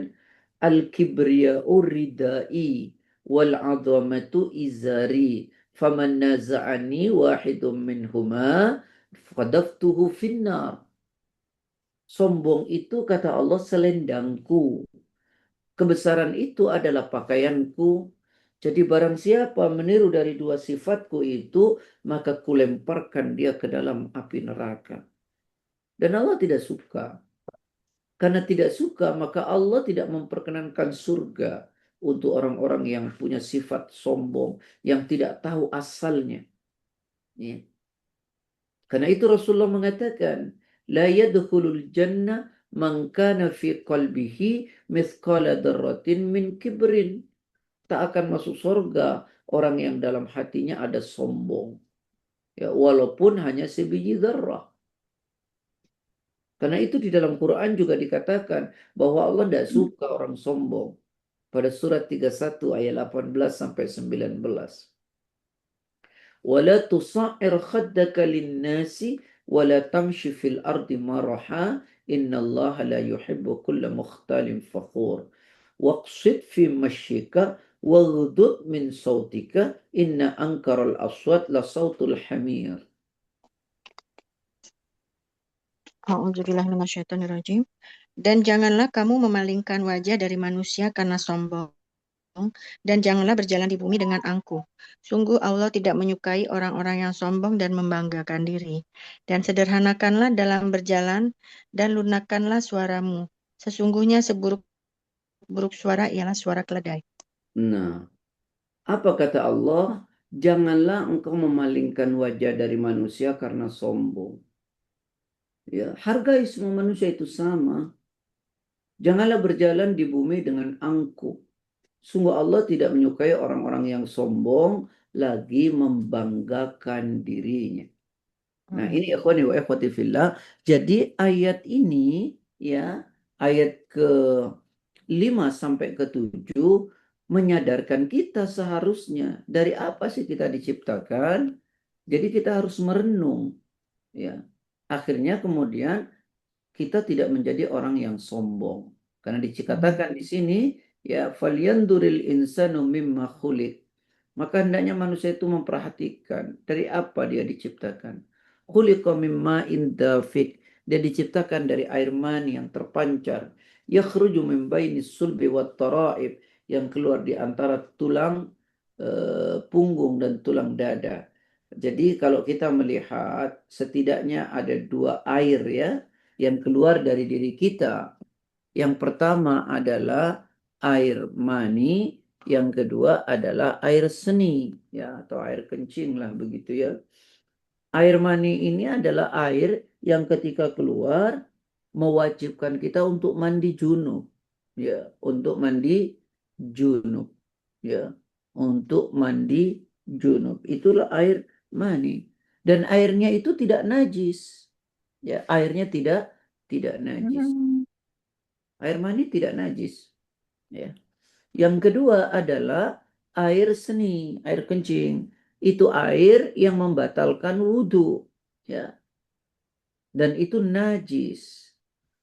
Al-kibriya'u ridai wal-'azamatu izari faman naza'ani wahidun minhuma fadaftuhu finnar. Sombong itu kata Allah selendangku. Kebesaran itu adalah pakaianku. Jadi barang siapa meniru dari dua sifatku itu, maka kulemparkan dia ke dalam api neraka. Dan Allah tidak suka. Karena tidak suka, maka Allah tidak memperkenankan surga untuk orang-orang yang punya sifat sombong, yang tidak tahu asalnya. Ya. Karena itu Rasulullah mengatakan, La yadkhulul jannah man kana fi qalbihi mithqala dzarratin min kibrin. Tak akan masuk surga orang yang dalam hatinya ada sombong. Ya, walaupun hanya sebiji dzarrah. Karena itu di dalam Quran juga dikatakan bahwa Allah tidak suka orang sombong. Pada surat 31 ayat 18 sampai 19. وَلَا تُصَعِّرْ خَدَّكَ لِلنَّاسِ وَلَا تَمْشِ فِي الْأَرْضِ مَرَحًا إِنَّ اللَّهَ لَا يُحِبُّ كُلَّ مُخْتَالٍ فَخُورٍ وَاقْصِدْ فِي مَشْيِكَ وَاغْضُضْ مِنْ صَوْتِكَ إِنَّ أَنْكَرَ الْأَصْوَاتِ لَصَوْتُ الْحَمِيرِ. A'udzubillahiminasyaitonirrajim. Dan janganlah kamu memalingkan wajah dari manusia karena sombong. dan janganlah berjalan di bumi dengan angkuh. Sungguh Allah tidak menyukai orang-orang yang sombong dan membanggakan diri. Dan sederhanakanlah dalam berjalan dan lunakkanlah suaramu. Sesungguhnya seburuk-buruk suara ialah suara keledai. Nah, apa kata Allah? Janganlah engkau memalingkan wajah dari manusia karena sombong. Ya, hargai semua manusia itu sama. Janganlah berjalan di bumi dengan angkuh. Sungguh Allah tidak menyukai orang-orang yang sombong lagi membanggakan dirinya. Nah, ini ikhwani wa ikhwati fillah. Jadi ayat ini ya, ayat ke-5 sampai ke-7 menyadarkan kita seharusnya dari apa sih kita diciptakan. Jadi kita harus merenung ya. Akhirnya kemudian kita tidak menjadi orang yang sombong. Karena dikatakan di sini ya falyanzuril insanu mimma khuliq. Maka hendaknya manusia itu memperhatikan dari apa dia diciptakan. Khuliqa mimma dafiq. Dia diciptakan dari air mani yang terpancar. Yakhruju min bainis sulbi wat tara'ib, yang keluar di antara tulang punggung dan tulang dada. Jadi kalau kita melihat setidaknya ada 2 air ya yang keluar dari diri kita. Yang pertama adalah air mani, yang kedua adalah air seni ya, atau air kencing lah begitu ya. Air mani ini adalah air yang ketika keluar mewajibkan kita untuk mandi junub ya, untuk mandi junub ya, untuk mandi junub. Itulah air mani, dan airnya itu tidak najis ya, airnya tidak najis. Air mani tidak najis ya. Yang kedua adalah air seni, air kencing. Itu air yang membatalkan wudhu ya, dan itu najis.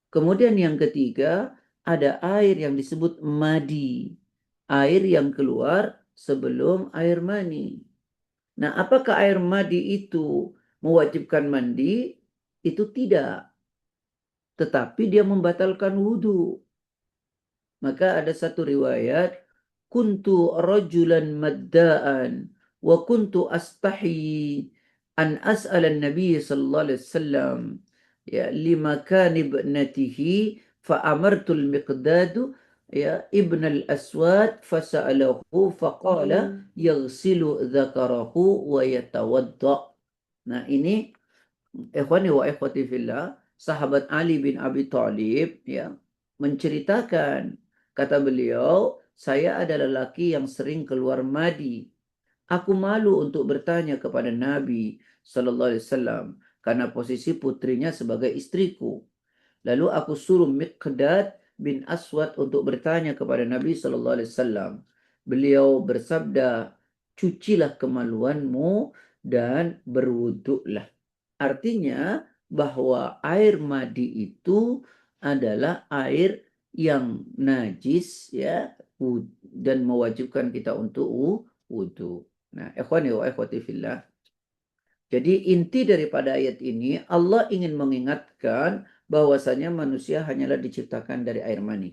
Kemudian yang ketiga ada air yang disebut madi, air yang keluar sebelum air mani. Nah, apakah air madi itu mewajibkan mandi? Itu tidak, tetapi dia membatalkan wudhu. Maka ada satu riwayat, kuntu rajulan madda'an wa kuntu astahi an as'ala an-nabiy sallallahu alaihi wasallam ya limakan ibnatihi fa amartu al-miqdad ya ibn al-aswad fasa'alahu faqala yaghsilu dzakarahu wa yatawadda. Nah, ini ikhwani wa ikhwati fillah, sahabat Ali bin Abi Thalib ya menceritakan, kata beliau, saya adalah laki yang sering keluar madi. Aku malu untuk bertanya kepada Nabi sallallahu alaihi wasallam karena posisi putrinya sebagai istriku. Lalu aku suruh Miqdad bin Aswad untuk bertanya kepada Nabi sallallahu alaihi wasallam. Beliau bersabda, cucilah kemaluanmu dan berwuduklah. Artinya bahwa air madi itu adalah air yang najis ya, dan mewajibkan kita untuk wudhu. Nah, ikhwani wa ikhwati fillah. Jadi inti daripada ayat ini, Allah ingin mengingatkan bahwasanya manusia hanyalah diciptakan dari air mani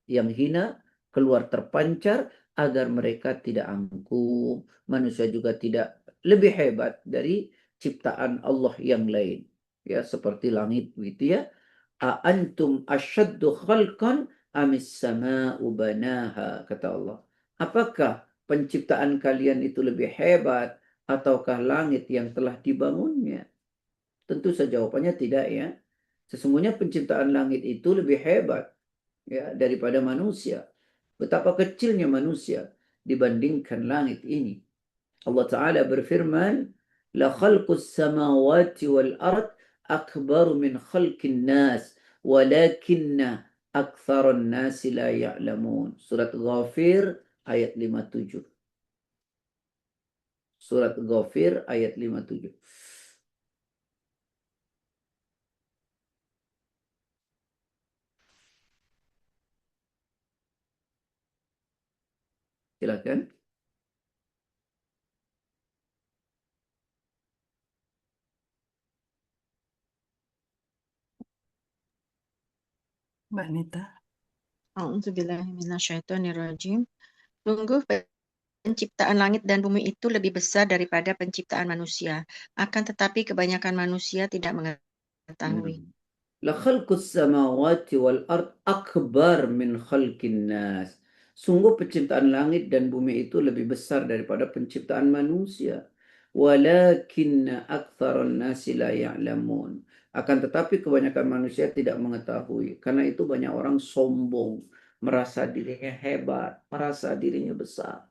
yang hina, keluar terpancar agar mereka tidak angkuh. Manusia juga tidak lebih hebat dari ciptaan Allah yang lain. Ya, seperti langit gitu ya. A antum asyaddu khalqan amis sama'u banaha, kata Allah. Apakah penciptaan kalian itu lebih hebat ataukah langit yang telah dibangunnya? Tentu saja jawabannya tidak ya. Sesungguhnya penciptaan langit itu lebih hebat ya daripada manusia. Betapa kecilnya manusia dibandingkan langit ini. Allah Ta'ala berfirman, la khalqus samawati wal ard akbaru min khalqin nas walakinna aktsaran nasi la ya'lamun. Surat Ghafir ayat 57. Surat Ghafir ayat 57. Silakan. Mbak Nita. A'udzubillahi minasyaitonirrajim. Sungguh penciptaan langit dan bumi itu lebih besar daripada penciptaan manusia. Akan tetapi kebanyakan manusia tidak mengetahui. لخلق السماوات والأرض أكبر من خلق الناس. Sungguh penciptaan langit dan bumi itu lebih besar daripada penciptaan manusia. Walakinna aktsaran nasi la ya'lamun. Akan tetapi kebanyakan manusia tidak mengetahui. Karena itu banyak orang sombong, merasa dirinya hebat, merasa dirinya besar.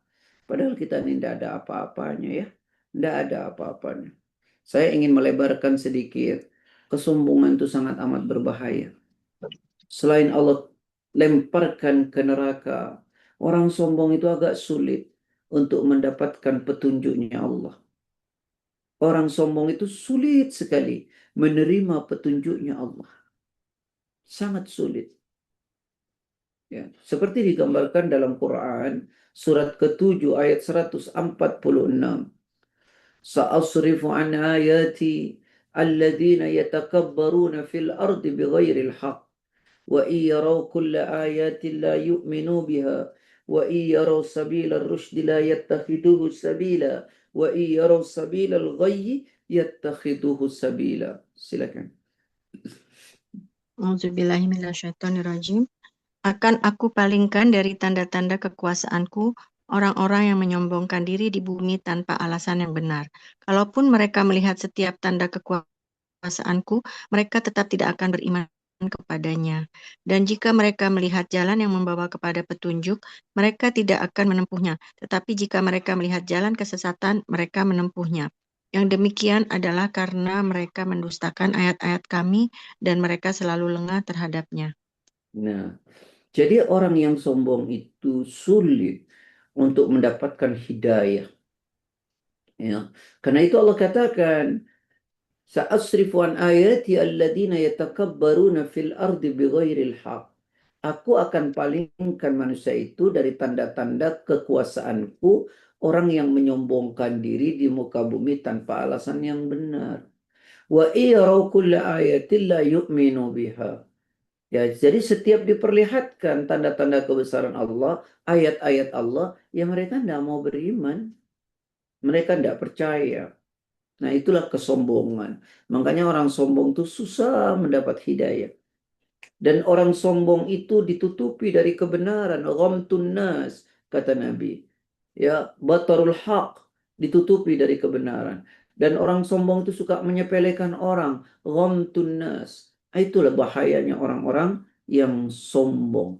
Padahal kita ini tidak ada apa-apanya ya. Tidak ada apa-apanya. Saya ingin melebarkan sedikit. Kesombongan itu sangat amat berbahaya. Selain Allah lemparkan ke neraka, orang sombong itu agak sulit untuk mendapatkan petunjuknya Allah. Orang sombong itu sulit sekali menerima petunjuknya Allah. Sangat sulit. Ya, seperti digambarkan dalam Quran, surat ke-7 ayat 146. Sa'asrifu an ayati alladhina yatakabbaruna fil ardi bighairil haqq wa iyaraw kulla ayatin la yu'minu biha wa iyaraw sabila ar-rushdi la yattakhiduhu sabila wa iyaraw sabila al-ghayyi yattakhiduhu sabila. Silakan. Auzubillahiminasyaitonirrajim. Akan aku palingkan dari tanda-tanda kekuasaanku orang-orang yang menyombongkan diri di bumi tanpa alasan yang benar. Kalaupun mereka melihat setiap tanda kekuasaanku, mereka tetap tidak akan beriman kepadanya. Dan jika mereka melihat jalan yang membawa kepada petunjuk, mereka tidak akan menempuhnya. Tetapi jika mereka melihat jalan kesesatan, mereka menempuhnya. Yang demikian adalah karena mereka mendustakan ayat-ayat kami dan mereka selalu lengah terhadapnya. Nah, jadi orang yang sombong itu sulit untuk mendapatkan hidayah. Ya. Karena itu Allah katakan, Sa'asrifu an ayati alladhina yatakabbaruna fil ardi bighairil haq. Aku akan palingkan manusia itu dari tanda-tanda kekuasaanku, orang yang menyombongkan diri di muka bumi tanpa alasan yang benar. Wa iyaraw kulla ayatin la yu'minu biha. Ya, jadi setiap diperlihatkan tanda-tanda kebesaran Allah, ayat-ayat Allah, ya mereka tidak mau beriman. Mereka tidak percaya. Nah, itulah kesombongan. Makanya orang sombong itu susah mendapat hidayah. Dan orang sombong itu ditutupi dari kebenaran. Ghamtun nas, kata Nabi. Ya, batarul haq, ditutupi dari kebenaran. Dan orang sombong itu suka menyepelekan orang. Ghamtun nas. Itulah bahayanya orang-orang yang sombong.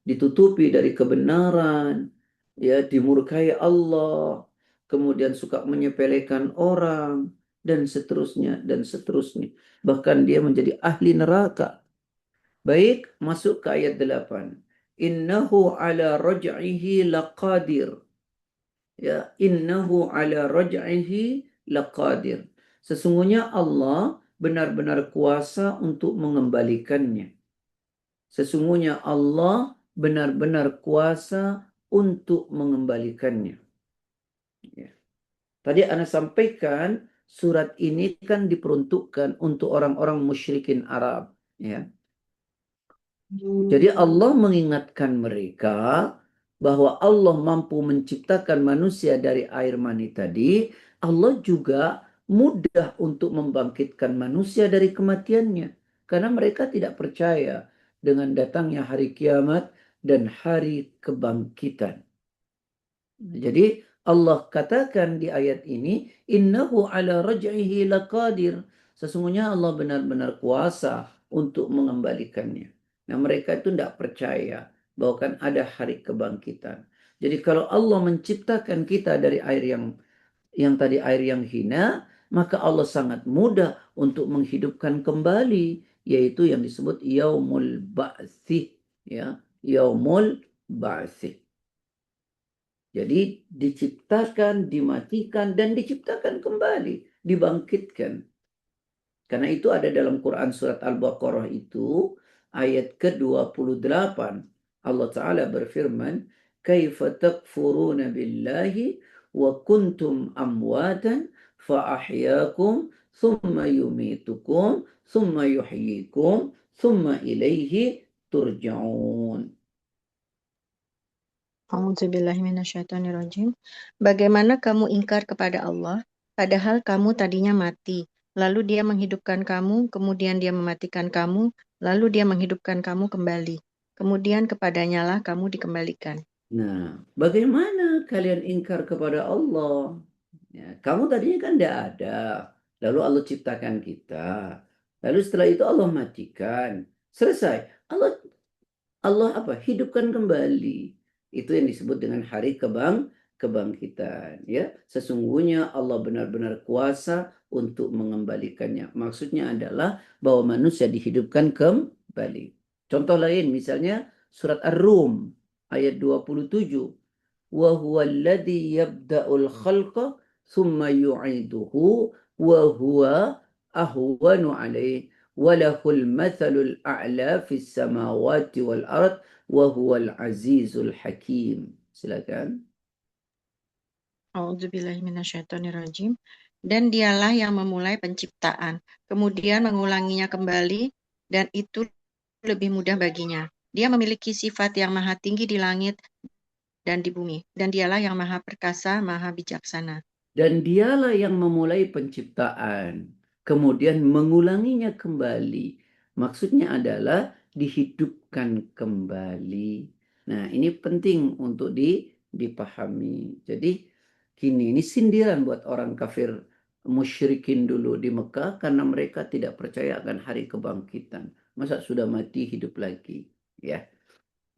Ditutupi dari kebenaran, ya, dimurkai Allah, kemudian suka menyepelekan orang, dan seterusnya, dan seterusnya. Bahkan dia menjadi ahli neraka. Baik, masuk ke ayat 8. Innahu ala raj'ihi laqadir. Ya, innahu ala raj'ihi laqadir. Sesungguhnya Allah benar-benar kuasa untuk mengembalikannya. Sesungguhnya Allah benar-benar kuasa untuk mengembalikannya. Ya. Tadi Anda sampaikan surat ini kan diperuntukkan untuk orang-orang musyrikin Arab. Ya. Jadi Allah mengingatkan mereka bahwa Allah mampu menciptakan manusia dari air mani tadi. Allah juga mudah untuk membangkitkan manusia dari kematiannya. Karena mereka tidak percaya dengan datangnya hari kiamat dan hari kebangkitan. Jadi Allah katakan di ayat ini, innahu ala raj'ihi laqadir. Sesungguhnya Allah benar-benar kuasa untuk mengembalikannya. Nah, mereka itu tidak percaya bahwa kan ada hari kebangkitan. Jadi kalau Allah menciptakan kita dari air yang tadi air yang hina, maka Allah sangat mudah untuk menghidupkan kembali, yaitu yang disebut yaumul ba'tsih, ya, yaumul ba'tsih. Jadi diciptakan, dimatikan, dan diciptakan kembali, dibangkitkan. Karena itu ada dalam Quran surat Al-Baqarah itu, ayat ke-28. Allah Ta'ala berfirman, Kaifa takfuruna billahi wa kuntum amwatan fa'ahyakum thumma yumitukum thumma yuhyikum thumma ilaihi turja'un. A'udzubillahiminasyaitonirrajim. Bagaimana kamu ingkar kepada Allah, padahal kamu tadinya mati, lalu Dia menghidupkan kamu, kemudian Dia mematikan kamu, lalu Dia menghidupkan kamu kembali. Kemudian kepadanya lah kamu dikembalikan. Nah, bagaimana kalian ingkar kepada Allah? Ya, kamu tadinya kan tidak ada. Lalu Allah ciptakan kita. Lalu setelah itu Allah matikan. Selesai. Allah apa? Hidupkan kembali. Itu yang disebut dengan hari kebangkitan. Ya, sesungguhnya Allah benar-benar kuasa untuk mengembalikannya. Maksudnya adalah bahwa manusia dihidupkan kembali. Contoh lain misalnya surat Ar-Rum ayat 27. Wa huwa alladhi yabda'ul khalqa thumma yu'iduhu wa huwa ahwanu alaih walahul mathalul a'la fis samawati wal ard wa huwal azizul hakim. Silakan. A'udzubillahiminasyaitonirrajim. Dan Dialah yang memulai penciptaan, kemudian mengulanginya kembali, dan itu lebih mudah baginya. Dia memiliki sifat yang maha tinggi di langit dan di bumi, dan Dialah yang maha perkasa, maha bijaksana. Dan dialah yang memulai penciptaan, kemudian mengulanginya kembali. Maksudnya adalah dihidupkan kembali. Nah, ini penting untuk dipahami. Jadi, ini sindiran buat orang kafir musyrikin dulu di Mekah karena mereka tidak percaya akan hari kebangkitan. Masa sudah mati hidup lagi, ya.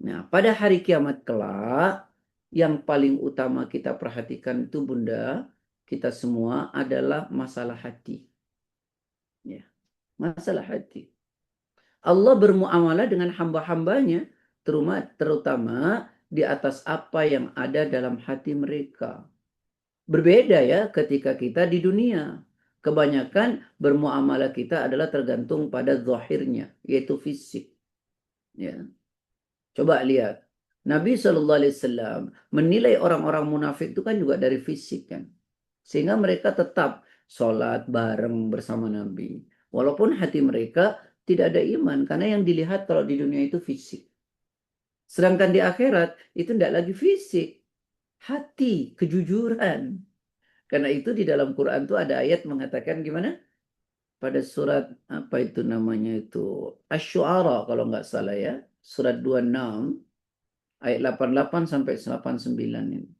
Nah, pada hari kiamat kelak, yang paling utama kita perhatikan itu Bunda, kita semua adalah masalah hati. Ya, masalah hati. Allah bermuamalah dengan hamba-hambanya, terutama di atas apa yang ada dalam hati mereka. Berbeda ya ketika kita di dunia. Kebanyakan bermuamalah kita adalah tergantung pada zahirnya, yaitu fisik. Ya. Coba lihat. Nabi SAW menilai orang-orang munafik itu kan juga dari fisik kan. Sehingga mereka tetap sholat bareng bersama Nabi. Walaupun hati mereka tidak ada iman. Karena yang dilihat kalau di dunia itu fisik. Sedangkan di akhirat itu tidak lagi fisik. Hati, kejujuran. Karena itu di dalam Quran tuh ada ayat mengatakan gimana? Pada surat apa itu namanya itu? Asy-Syu'ara kalau nggak salah ya. Surat 26 ayat 88 sampai 89 ini.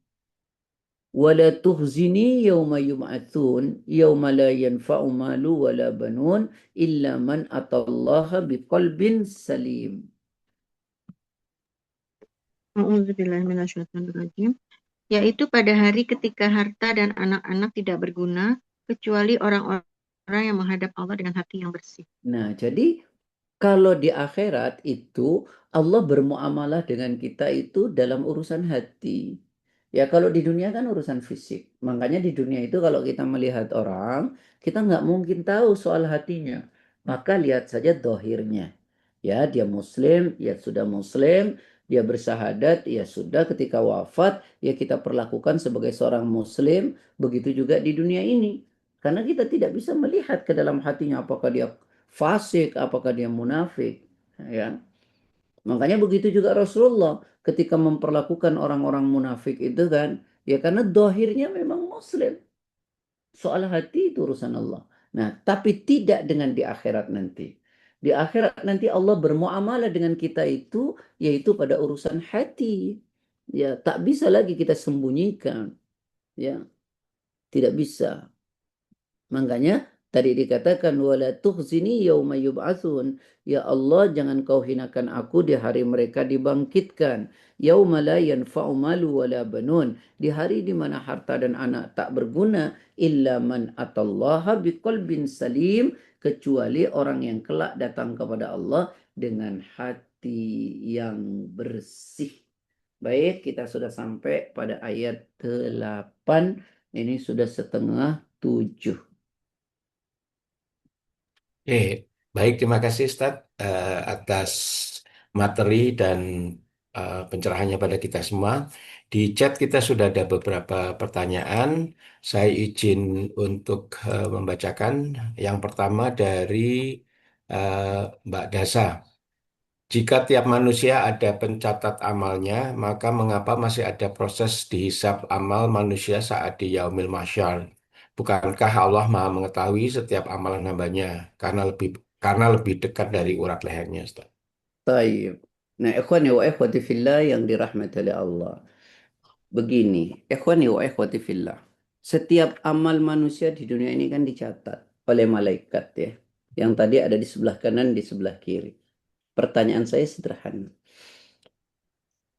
Wala tuhzini yawma yub'atsun yawma la yanfa'u malu wala banun illa man atallaha biqalbin salim. A'udzubillahiminasyaitonirrajim. Yaitu pada hari ketika harta dan anak-anak tidak berguna, kecuali orang-orang yang menghadap Allah dengan hati yang bersih. Nah, jadi kalau di akhirat itu Allah bermuamalah dengan kita itu dalam urusan hati. Ya kalau di dunia kan urusan fisik. Makanya di dunia itu kalau kita melihat orang, kita nggak mungkin tahu soal hatinya. Maka lihat saja dohirnya. Ya dia muslim, ya sudah muslim. Dia bersahadat, ya sudah ketika wafat, ya kita perlakukan sebagai seorang muslim. Begitu juga di dunia ini. Karena kita tidak bisa melihat ke dalam hatinya apakah dia fasik, apakah dia munafik. Ya. Makanya begitu juga Rasulullah ketika memperlakukan orang-orang munafik itu kan, ya karena dohirnya memang muslim. Soal hati itu urusan Allah. Nah, tapi tidak dengan di akhirat nanti. Di akhirat nanti Allah bermuamalah dengan kita itu, yaitu pada urusan hati. Ya, tak bisa lagi kita sembunyikan. Ya, tidak bisa. Makanya tadi dikatakan wala tukhzini yauma yub'atsun. Ya Allah, jangan kau hinakan aku di hari mereka dibangkitkan. Yauma la yanfa'u malu wala banun. Di hari di mana harta dan anak tak berguna illa man atallaha biqalbin salim, kecuali orang yang kelak datang kepada Allah dengan hati yang bersih. Baik, kita sudah sampai pada ayat 8. Ini sudah setengah 7. Oke, baik terima kasih Ustadz atas materi dan pencerahannya pada kita semua. Di chat kita sudah ada beberapa pertanyaan. Saya izin untuk membacakan. Yang pertama dari Mbak Dasa. Jika tiap manusia ada pencatat amalnya, maka mengapa masih ada proses dihisab amal manusia saat di yaumil mahsyar? Bukankah Allah Maha mengetahui setiap amalan hambanya karena lebih dekat dari urat lehernya, Ustaz? Taib. Nah, ikhwani wa ikhwati fillah yang dirahmati oleh Allah. Begini, ikhwani wa ikhwati fillah. Setiap amal manusia di dunia ini kan dicatat oleh malaikat ya. Yang tadi ada di sebelah kanan, di sebelah kiri. Pertanyaan saya sederhana.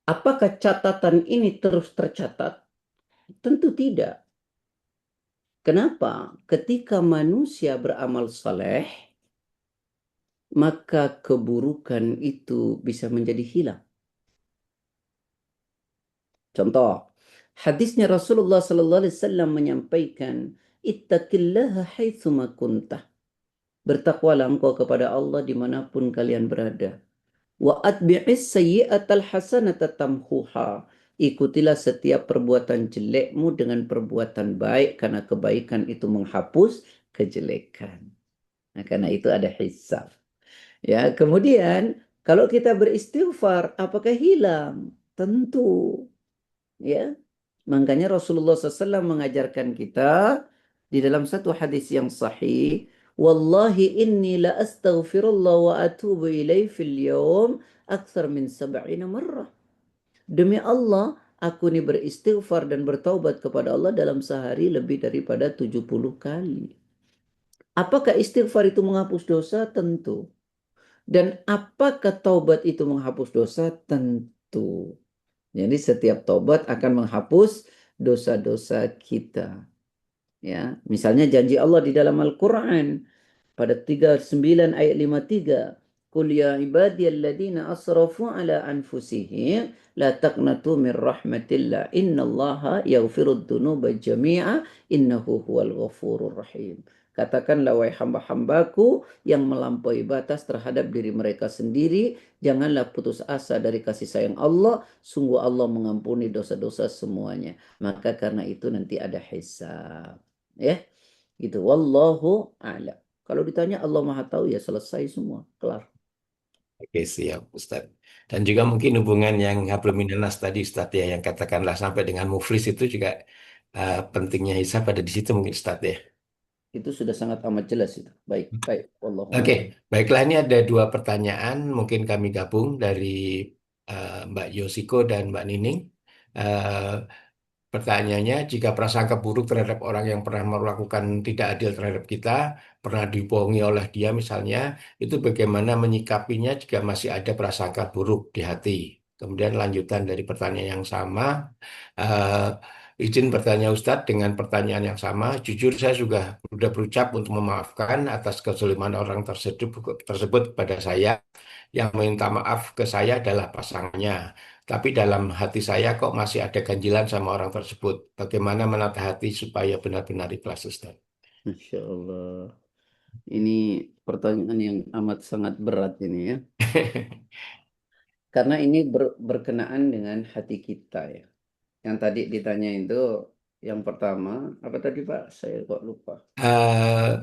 Apakah catatan ini terus tercatat? Tentu tidak. Kenapa? Ketika manusia beramal saleh, maka keburukan itu bisa menjadi hilang. Contoh, hadisnya Rasulullah sallallahu alaihi wasallam menyampaikan, "Ittaqillaha haitsuma kuntah." Bertakwalah engkau kepada Allah dimanapun kalian berada. Wa atbi'is sayyi'atal hasanata tamhuha. Ikutilah setiap perbuatan jelekmu dengan perbuatan baik karena kebaikan itu menghapus kejelekan. Nah, karena itu ada hisab. Ya, kemudian kalau kita beristighfar, apakah hilang? Tentu. Ya, makanya Rasulullah SAW mengajarkan kita di dalam satu hadis yang sahih, "Wallahi inni la astaghfirullah wa atubu ilaih fil yawm akthar min 70 marrah." Demi Allah, aku ini beristighfar dan bertaubat kepada Allah dalam sehari lebih daripada 70 kali. Apakah istighfar itu menghapus dosa? Tentu. Dan apakah taubat itu menghapus dosa? Tentu. Jadi setiap taubat akan menghapus dosa-dosa kita. Ya, misalnya janji Allah di dalam Al-Qur'an pada 39 ayat 53, "Qul ya ibadiyalladzina asrafu ala anfusihim la taqnatu min rahmatillah innallaha yaghfirud dzunuba jami'a innahu huwal ghafurur rahim." Katakanlah wahai hamba-hambaku yang melampaui batas terhadap diri mereka sendiri, janganlah putus asa dari kasih sayang Allah, sungguh Allah mengampuni dosa-dosa semuanya. Maka karena itu nanti ada hisab. Ya, gitu. Wallahu a'lam. Kalau ditanya Allah Maha tahu ya selesai semua, kelar. Oke, siap, Ustaz. Dan juga mungkin hubungan yang hablum minannas tadi, Ustaz, ya, yang katakanlah sampai dengan muflis itu juga pentingnya hisab ada di situ mungkin, Ustaz, ya. Itu sudah sangat amat jelas itu. Baik, baik. Wallahu Oke, a'lam. baiklah ini ada dua pertanyaan, mungkin kami gabung dari Mbak Yosiko dan Mbak Nining. Eh, Pertanyaannya, jika prasangka buruk terhadap orang yang pernah melakukan tidak adil terhadap kita, pernah dibohongi oleh dia misalnya, itu bagaimana menyikapinya jika masih ada prasangka buruk di hati? Kemudian lanjutan dari pertanyaan yang sama, izin bertanya Ustadz dengan pertanyaan yang sama. Jujur saya sudah berucap untuk memaafkan atas kezaliman orang tersebut kepada saya. Yang minta maaf ke saya adalah pasangannya. Tapi dalam hati saya kok masih ada ganjilan sama orang tersebut. Bagaimana menata hati supaya benar-benar ikhlas, Ustaz? Masya Allah. Ini pertanyaan yang amat sangat berat ini ya. Karena ini berkenaan dengan hati kita ya. Yang tadi ditanya itu, yang pertama, apa tadi Pak? Saya kok lupa. eh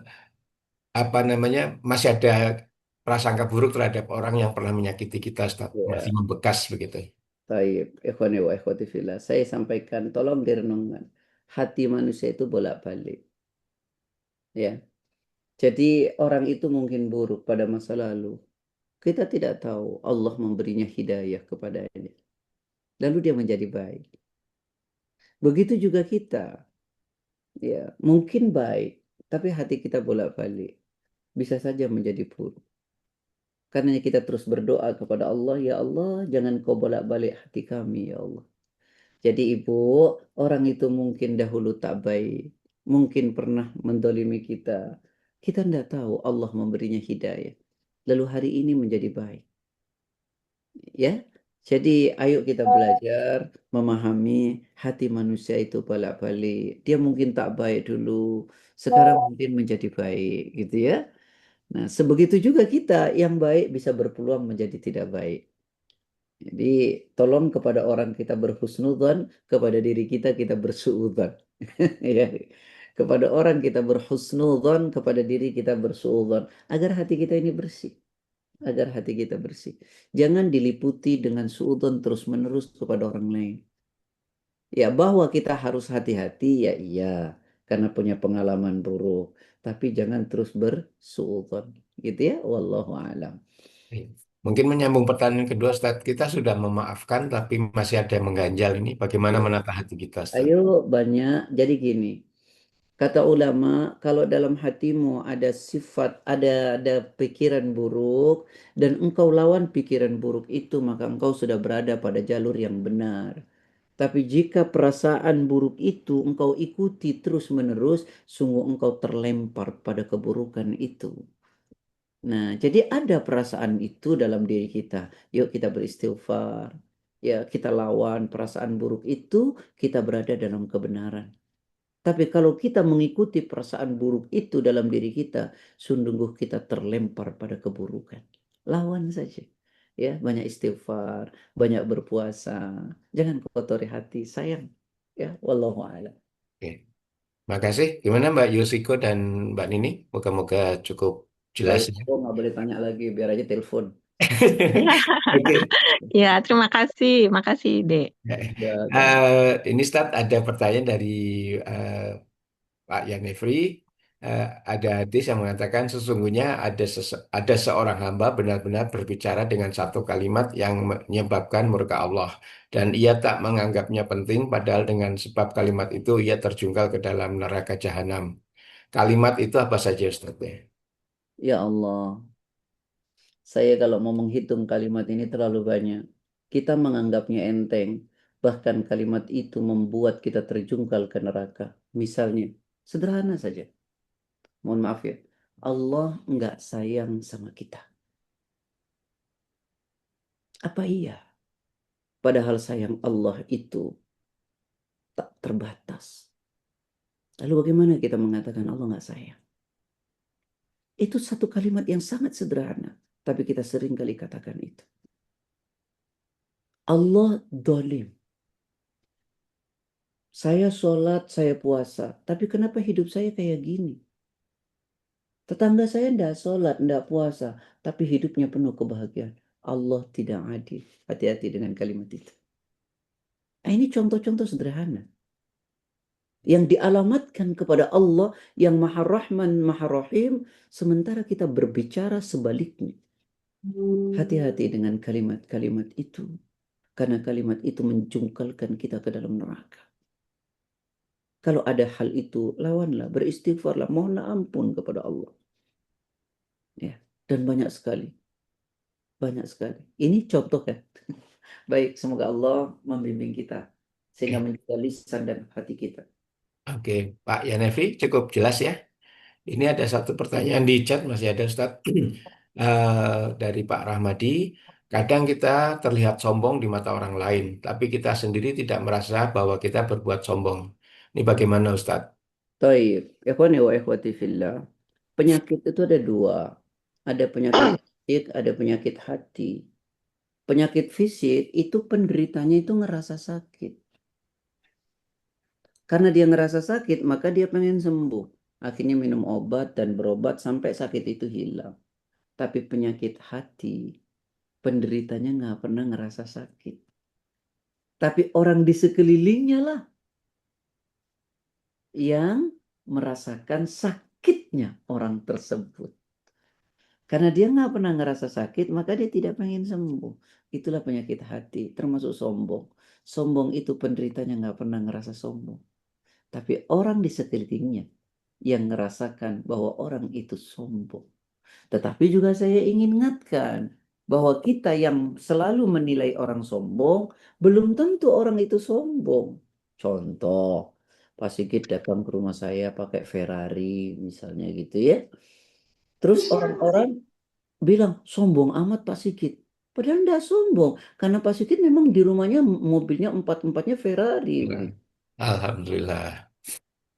Apa namanya, masih ada prasangka buruk terhadap orang yang pernah menyakiti kita, Ustaz. Masih Ya, membekas begitu. taib. Ikhwani wa ikhwati fillah. Saya sampaikan, tolong direnungkan. Hati manusia itu bolak-balik. Ya. Jadi orang itu mungkin buruk pada masa lalu. Kita tidak tahu Allah memberinya hidayah kepadanya. Lalu dia menjadi baik. Begitu juga kita. Ya, mungkin baik, tapi hati kita bolak-balik. Bisa saja menjadi buruk. Karena kita terus berdoa kepada Allah, ya Allah, jangan kau bolak-balik hati kami, ya Allah. Jadi ibu, orang itu mungkin dahulu tak baik. Mungkin pernah mendolimi kita. Kita tidak tahu Allah memberinya hidayah. Lalu hari ini menjadi baik. Ya, jadi ayo kita belajar memahami hati manusia itu bolak-balik. Dia mungkin tak baik dulu, sekarang mungkin menjadi baik, gitu ya. Nah, sebegitu juga kita yang baik bisa berpeluang menjadi tidak baik. Jadi, tolong kepada orang kita berhusnudzon, kepada diri kita kita bersuudzon. Ya. Kepada orang kita berhusnudzon, kepada diri kita bersuudzon, agar hati kita ini bersih. agar hati kita bersih. Jangan diliputi dengan suudzon terus-menerus kepada orang lain. Ya, bahwa kita harus hati-hati, ya iya, karena punya pengalaman buruk. Tapi jangan terus bersuudzon, gitu ya. Wallahu alam. Iya. Mungkin menyambung pertanyaan kedua, Ustaz. Kita sudah memaafkan, tapi masih ada yang mengganjal ini. Bagaimana Ya. menata hati kita, Ustaz? Ayo banyak. Jadi gini, kata ulama, kalau dalam hatimu ada sifat, ada pikiran buruk, dan engkau lawan pikiran buruk itu, maka engkau sudah berada pada jalur yang benar. Tapi jika perasaan buruk itu engkau ikuti terus-menerus, sungguh engkau terlempar pada keburukan itu. Nah, jadi ada perasaan itu dalam diri kita. Yuk kita beristighfar. Ya, kita lawan perasaan buruk itu, kita berada dalam kebenaran. Tapi kalau kita mengikuti perasaan buruk itu dalam diri kita, sungguh kita terlempar pada keburukan. Lawan saja. Ya, banyak istighfar, banyak berpuasa. Jangan kotori hati, sayang. Ya, wallahu a'lam. Oke. Makasih. Gimana Mbak Yusiko dan Mbak Nini? Moga-moga cukup jelas Baik, ya. oh nggak boleh tanya lagi, biar aja telepon. Oke. Ya, terima kasih. Makasih, Dek. Ya, sama. Ini Ustaz ada pertanyaan dari eh, Pak Yanefri. Ada hadis yang mengatakan sesungguhnya ada seorang hamba benar-benar berbicara dengan satu kalimat yang menyebabkan murka Allah dan ia tak menganggapnya penting padahal dengan sebab kalimat itu ia terjungkal ke dalam neraka jahanam. Kalimat itu apa saja Ustaz? Ya Allah, saya kalau mau menghitung kalimat ini terlalu banyak. Kita menganggapnya enteng, bahkan kalimat itu membuat kita terjungkal ke neraka. Misalnya, sederhana saja. Mohon maaf ya, Allah nggak sayang sama kita. Apa iya? Padahal sayang Allah itu tak terbatas. Lalu bagaimana kita mengatakan Allah nggak sayang? Itu satu kalimat yang sangat sederhana, tapi kita sering kali katakan itu. Allah dolim. Saya sholat, saya puasa, tapi kenapa hidup saya kayak gini? Tetangga saya tidak sholat, tidak puasa, tapi hidupnya penuh kebahagiaan. Allah tidak adil. Hati-hati dengan kalimat itu. Nah, ini contoh-contoh sederhana yang dialamatkan kepada Allah yang Maha Rahman, Maha Rahim, sementara kita berbicara sebaliknya. Hati-hati dengan kalimat-kalimat itu, karena kalimat itu menjungkalkan kita ke dalam neraka. Kalau ada hal itu, lawanlah, beristighfarlah, mohon ampun kepada Allah. Ya, dan banyak sekali, banyak sekali. Ini contoh ya. Baik, semoga Allah membimbing kita sehingga Oke, menjaga lisan dan hati kita. Oke, Pak Yanevi cukup jelas ya. Ini ada satu pertanyaan di chat masih ada Ustaz. Dari Pak Rahmadi. Kadang kita terlihat sombong di mata orang lain, tapi kita sendiri tidak merasa bahwa kita berbuat sombong. Ini bagaimana Ustaz? Taib, ikhwani wa ikhwati fillah. Penyakit itu ada dua. Ada penyakit fisik, ada penyakit hati. Penyakit fisik itu penderitanya itu ngerasa sakit. Karena dia ngerasa sakit, maka dia pengen sembuh. Akhirnya minum obat dan berobat sampai sakit itu hilang. Tapi penyakit hati, penderitanya nggak pernah ngerasa sakit. Tapi orang di sekelilingnya lah yang merasakan sakitnya orang tersebut. Karena dia nggak pernah ngerasa sakit, maka dia tidak pengen sembuh. Itulah penyakit hati, termasuk sombong. Sombong itu penderitanya nggak pernah ngerasa sombong. Tapi orang di sekelilingnya yang ngerasakan bahwa orang itu sombong. Tetapi juga saya ingin ingatkan bahwa kita yang selalu menilai orang sombong, belum tentu orang itu sombong. Contoh, Pak Sigit datang ke rumah saya pakai Ferrari, misalnya gitu ya. Terus orang-orang bilang, sombong amat Pak Sigit. Padahal enggak sombong, karena Pak Sigit memang di rumahnya mobilnya empat-empatnya Ferrari. Begitu. Alhamdulillah.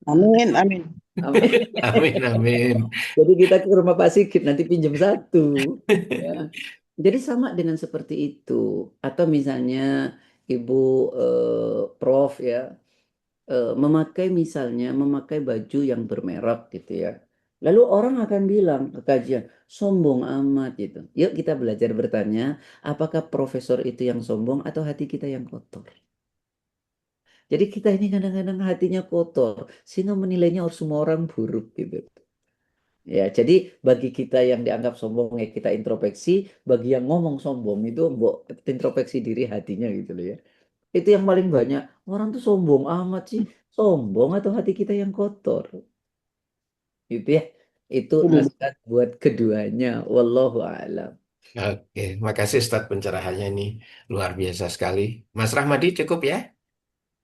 Amin, amin. Amin. Amin, amin. Jadi kita ke rumah Pak Sigit nanti pinjam satu. Ya. Jadi sama dengan seperti itu. Atau misalnya Ibu Prof ya memakai misalnya memakai baju yang bermerek gitu ya. Lalu orang akan bilang ke kajian, sombong amat itu. Yuk kita belajar bertanya, apakah profesor itu yang sombong atau hati kita yang kotor? Jadi kita ini kadang-kadang hatinya kotor, sehingga menilainya semua orang buruk gitu. Ya, jadi bagi kita yang dianggap sombong ya kita introspeksi, bagi yang ngomong sombong itu mbok introspeksi diri hatinya gitu loh ya. Itu yang paling banyak. Orang tuh sombong amat sih. Sombong atau hati kita yang kotor? Gitu ya. Itu Ini nasihat buat keduanya. Wallahu a'lam. Oke, makasih Ustadz pencerahannya ini luar biasa sekali. Mas Rahmadi cukup ya?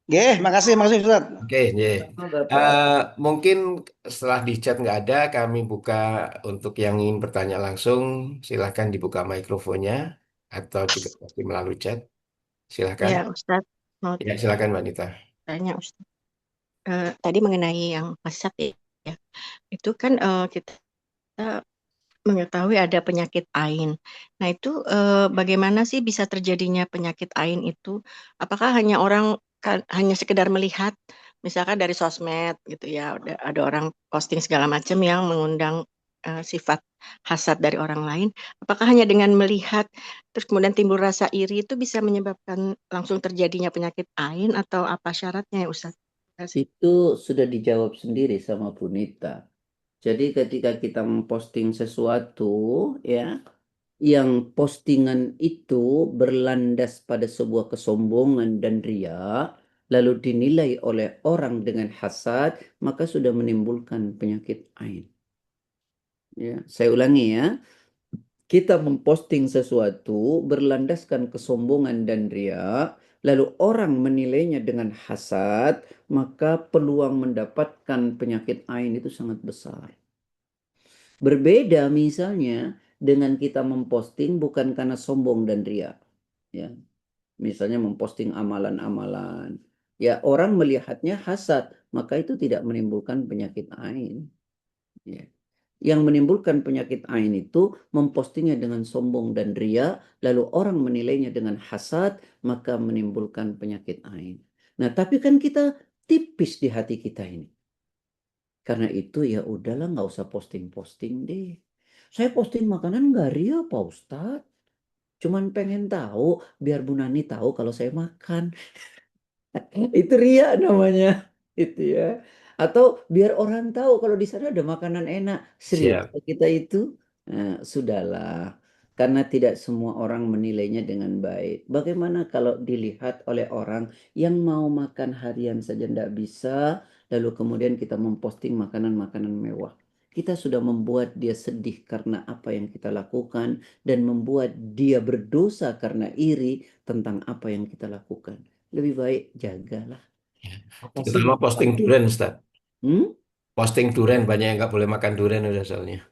Nggih, makasih makasih Ustaz. Oke, ya. Sama Bapak. Eh, mungkin setelah di chat nggak ada, kami buka untuk yang ingin bertanya langsung. Silahkan dibuka mikrofonnya atau juga pasti melalui chat. Silahkan. Ya, Ustadz, mau Ya, silahkan Mbak Nita. tanya Ustadz. Tadi mengenai yang hasad ya, itu kan kita mengetahui ada penyakit ain. Nah, itu bagaimana sih bisa terjadinya penyakit ain itu? Apakah hanya orang hanya sekedar melihat, misalkan dari sosmed gitu ya, ada orang posting segala macam yang mengundang sifat hasad dari orang lain. Apakah hanya dengan melihat terus kemudian timbul rasa iri itu bisa menyebabkan langsung terjadinya penyakit ain atau apa syaratnya ya Ustaz? Terima kasih. Itu sudah dijawab sendiri sama Bu Nita. Jadi ketika kita memposting sesuatu ya, yang postingan itu berlandas pada sebuah kesombongan dan ria, lalu dinilai oleh orang dengan hasad, maka sudah menimbulkan penyakit ain. Ya, saya ulangi ya. Kita memposting sesuatu berlandaskan kesombongan dan ria, lalu orang menilainya dengan hasad, maka peluang mendapatkan penyakit ain itu sangat besar. Berbeda misalnya dengan kita memposting bukan karena sombong dan ria. Ya, misalnya memposting amalan-amalan. Ya, orang melihatnya hasad, maka itu tidak menimbulkan penyakit ain. Ya. Yang menimbulkan penyakit ain itu mempostingnya dengan sombong dan ria, lalu orang menilainya dengan hasad, maka menimbulkan penyakit ain. Nah, tapi kan kita tipis di hati kita ini. Karena itu ya udahlah nggak usah posting-posting deh. Saya posting makanan nggak ria Pak Ustadz. Cuman pengen tahu biar Bu Nani tahu kalau saya makan. Itu ria namanya. Itu ya. Atau biar orang tahu kalau di sana ada makanan enak. Serius Siap. kita itu. Nah, sudahlah. Karena tidak semua orang menilainya dengan baik. Bagaimana kalau dilihat oleh orang yang mau makan harian saja tidak bisa, lalu kemudian kita memposting makanan-makanan mewah. Kita sudah membuat dia sedih karena apa yang kita lakukan dan membuat dia berdosa karena iri tentang apa yang kita lakukan. Lebih baik jagalah. Apa sih? Terutama posting durian, Ustaz. Hmm? Posting durian, banyak yang nggak boleh makan durian udah soalnya.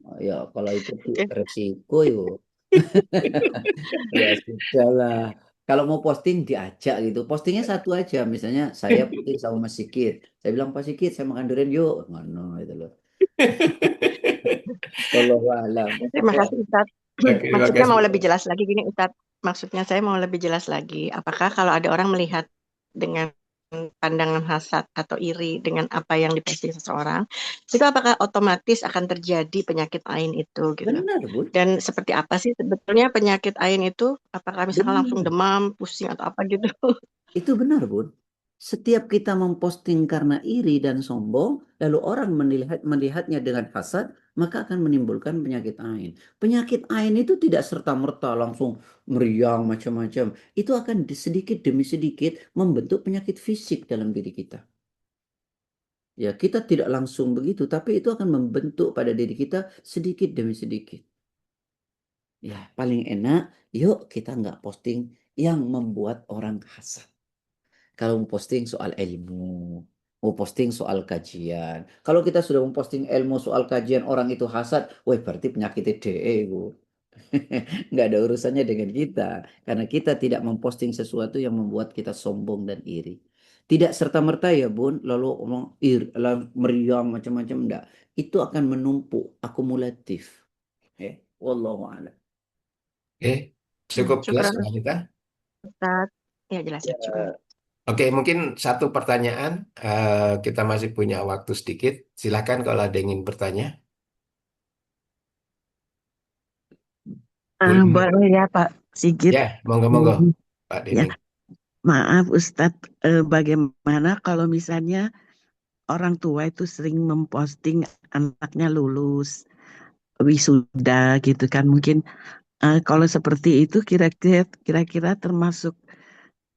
Oh, ya kalau itu Oke. resiko yuk. Ya sudah lah. Kalau mau posting diajak gitu. Postingnya satu aja. Misalnya saya posting sama Mas Sikit. Saya bilang Pak Sikit saya makan durian yuk. Mana itu loh. Wallahu alam. Terima Ya. kasih Ustadz. Oke, terima Maksudnya kasih. mau lebih jelas lagi gini Ustadz. Maksudnya saya mau lebih jelas lagi. Apakah kalau ada orang melihat dengan pandangan hasad atau iri dengan apa yang diposting seseorang, itu apakah otomatis akan terjadi penyakit ain itu gitu? Benar, Bun. Dan seperti apa sih sebetulnya penyakit ain itu? Apakah misalkan langsung Benar. demam, pusing atau apa gitu? Itu benar, Bun. Setiap kita memposting karena iri dan sombong, lalu orang melihatnya dengan hasad, maka akan menimbulkan penyakit ain. Penyakit ain itu tidak serta-merta langsung meriang macam-macam. Itu akan sedikit demi sedikit membentuk penyakit fisik dalam diri kita. Ya, kita tidak langsung begitu, tapi itu akan membentuk pada diri kita sedikit demi sedikit. Ya, paling enak, yuk kita nggak posting yang membuat orang hasad. Kalau mau posting soal ilmu, mau posting soal kajian. Kalau kita sudah memposting ilmu soal kajian orang itu hasad, wah berarti penyakit DE, Bu. Nggak ada urusannya dengan kita. Karena kita tidak memposting sesuatu yang membuat kita sombong dan iri. Tidak serta-merta ya, Bun, lalu ngomong meriang macam-macam enggak. Itu akan menumpuk, akumulatif. Wallahu a'lam. Oke, cukup jelas, Syukur Mbak Nita. Ustadz. Ya jelas ya, syukur. Oke, mungkin satu pertanyaan. Kita masih punya waktu sedikit. Silakan kalau ada yang ingin bertanya. Boleh. Boleh ya Pak Sigit. Ya, monggo-monggo, Pak Ya, Denny. maaf Ustadz, bagaimana kalau misalnya orang tua itu sering memposting anaknya lulus, wisuda gitu kan. Mungkin kalau seperti itu kira-kira termasuk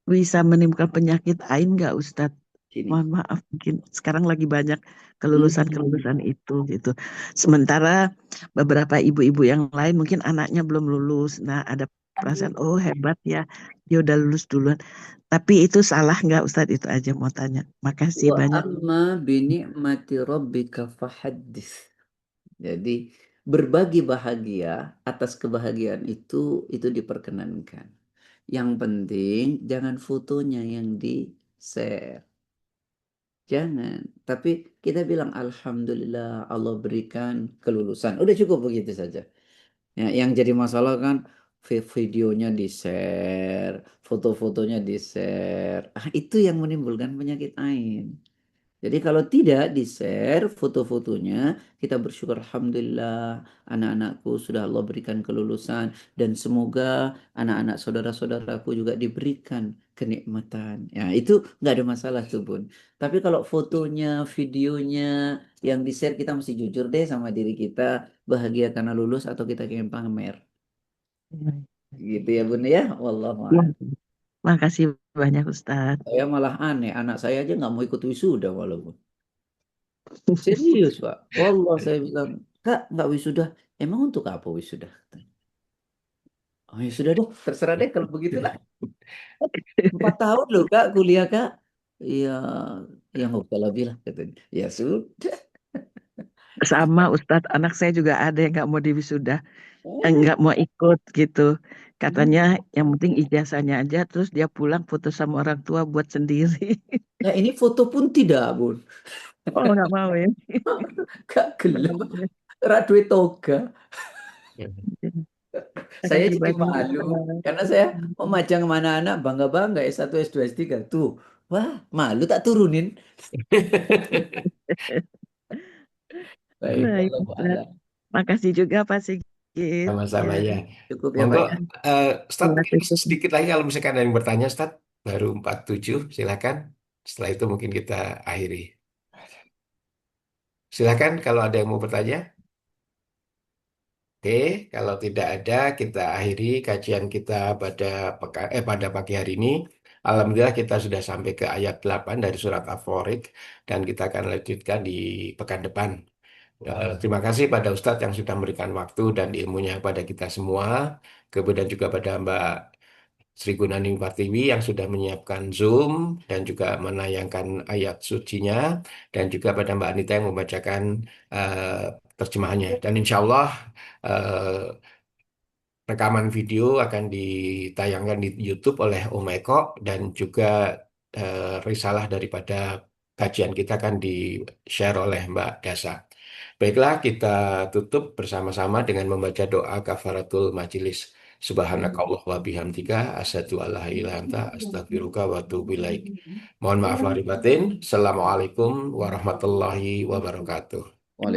bisa menimbulkan penyakit ain nggak Ustadz? Sini. Mohon maaf, mungkin sekarang lagi banyak Hmm. kelulusan itu gitu. Sementara beberapa ibu-ibu yang lain mungkin anaknya belum lulus. Nah, ada perasaan, oh hebat ya, dia udah lulus duluan. Tapi itu salah nggak Ustadz? Itu aja mau tanya. Makasih Wa banyak. amma bini'mati rabbika fahaddits. Jadi berbagi bahagia atas kebahagiaan itu diperkenankan. Yang penting jangan fotonya yang di-share. Jangan. Tapi kita bilang Alhamdulillah Allah berikan kelulusan. Udah cukup begitu saja. Ya, yang jadi masalah kan videonya di-share, foto-fotonya di-share. Itu yang menimbulkan penyakit ain. Jadi kalau tidak di-share foto-fotonya, kita bersyukur Alhamdulillah anak-anakku sudah Allah berikan kelulusan dan semoga anak-anak saudara-saudaraku juga diberikan kenikmatan. Ya, itu nggak ada masalah tuh Bun. Tapi kalau fotonya, videonya yang di-share kita mesti jujur deh sama diri kita, bahagia karena lulus atau kita ingin pamer. Gitu ya Bun ya. Wallahu Ya, a'lam. makasih banyak Ustadz. Saya malah aneh, anak saya aja nggak mau ikut wisuda walaupun. Serius, Pak. Wallah saya bilang, Kak, nggak wisuda. Emang untuk apa wisuda? Oh ya sudah deh, terserah deh kalau begitu lah. 4 tahun loh Kak, kuliah Kak. Iya, ya nggak usah lebih lah katanya. Ya sudah. Sama Ustadz, anak saya juga ada yang nggak mau diwisuda, nggak mau ikut gitu. Katanya yang penting ijazahnya aja, terus dia pulang foto sama orang tua buat sendiri. Nah ini foto pun tidak, Bun. Oh nggak mau ya. Kak gelap, Makasih radwe toga. Saya makasih jadi banyak malu Ustadz. karena saya memajang mana anak bangga-bangga S1, S2, S3 tuh. Wah, malu tak turunin. Baik, Baik, Allah Ustadz. a'lam. Makasih juga Pak Sigit. Sama-sama Ya, ya. Cukup ya Monggo, Pak ya. Ustadz ya, mungkin cukup. sedikit lagi kalau misalkan ada yang bertanya, Ustadz. Baru 47, silakan. Setelah itu mungkin kita akhiri. Silakan kalau ada yang mau bertanya. Oke, kalau tidak ada, kita akhiri kajian kita pada pagi hari ini. Alhamdulillah kita sudah sampai ke ayat 8 dari surat Al-Furqan dan kita akan lanjutkan di pekan depan. Terima kasih pada Ustadz yang sudah memberikan waktu dan ilmunya kepada kita semua. Kemudian juga pada Mbak Sri Gunani Pertiwi yang sudah menyiapkan Zoom dan juga menayangkan ayat sucinya. Dan juga pada Mbak Anita yang membacakan eh, terjemahannya. Dan insya Allah rekaman video akan ditayangkan di YouTube oleh Om Eko dan juga risalah daripada kajian kita akan di-share oleh Mbak Dasa. Baiklah, kita tutup bersama-sama dengan membaca doa kafaratul majelis. Subhanakallah wa bihamdika asyhadu an la ilaha illa anta astaghfiruka wa atubu ilaik. Mohon maaf lahir batin. Assalamualaikum warahmatullahi wabarakatuh. Waalaikumsalam.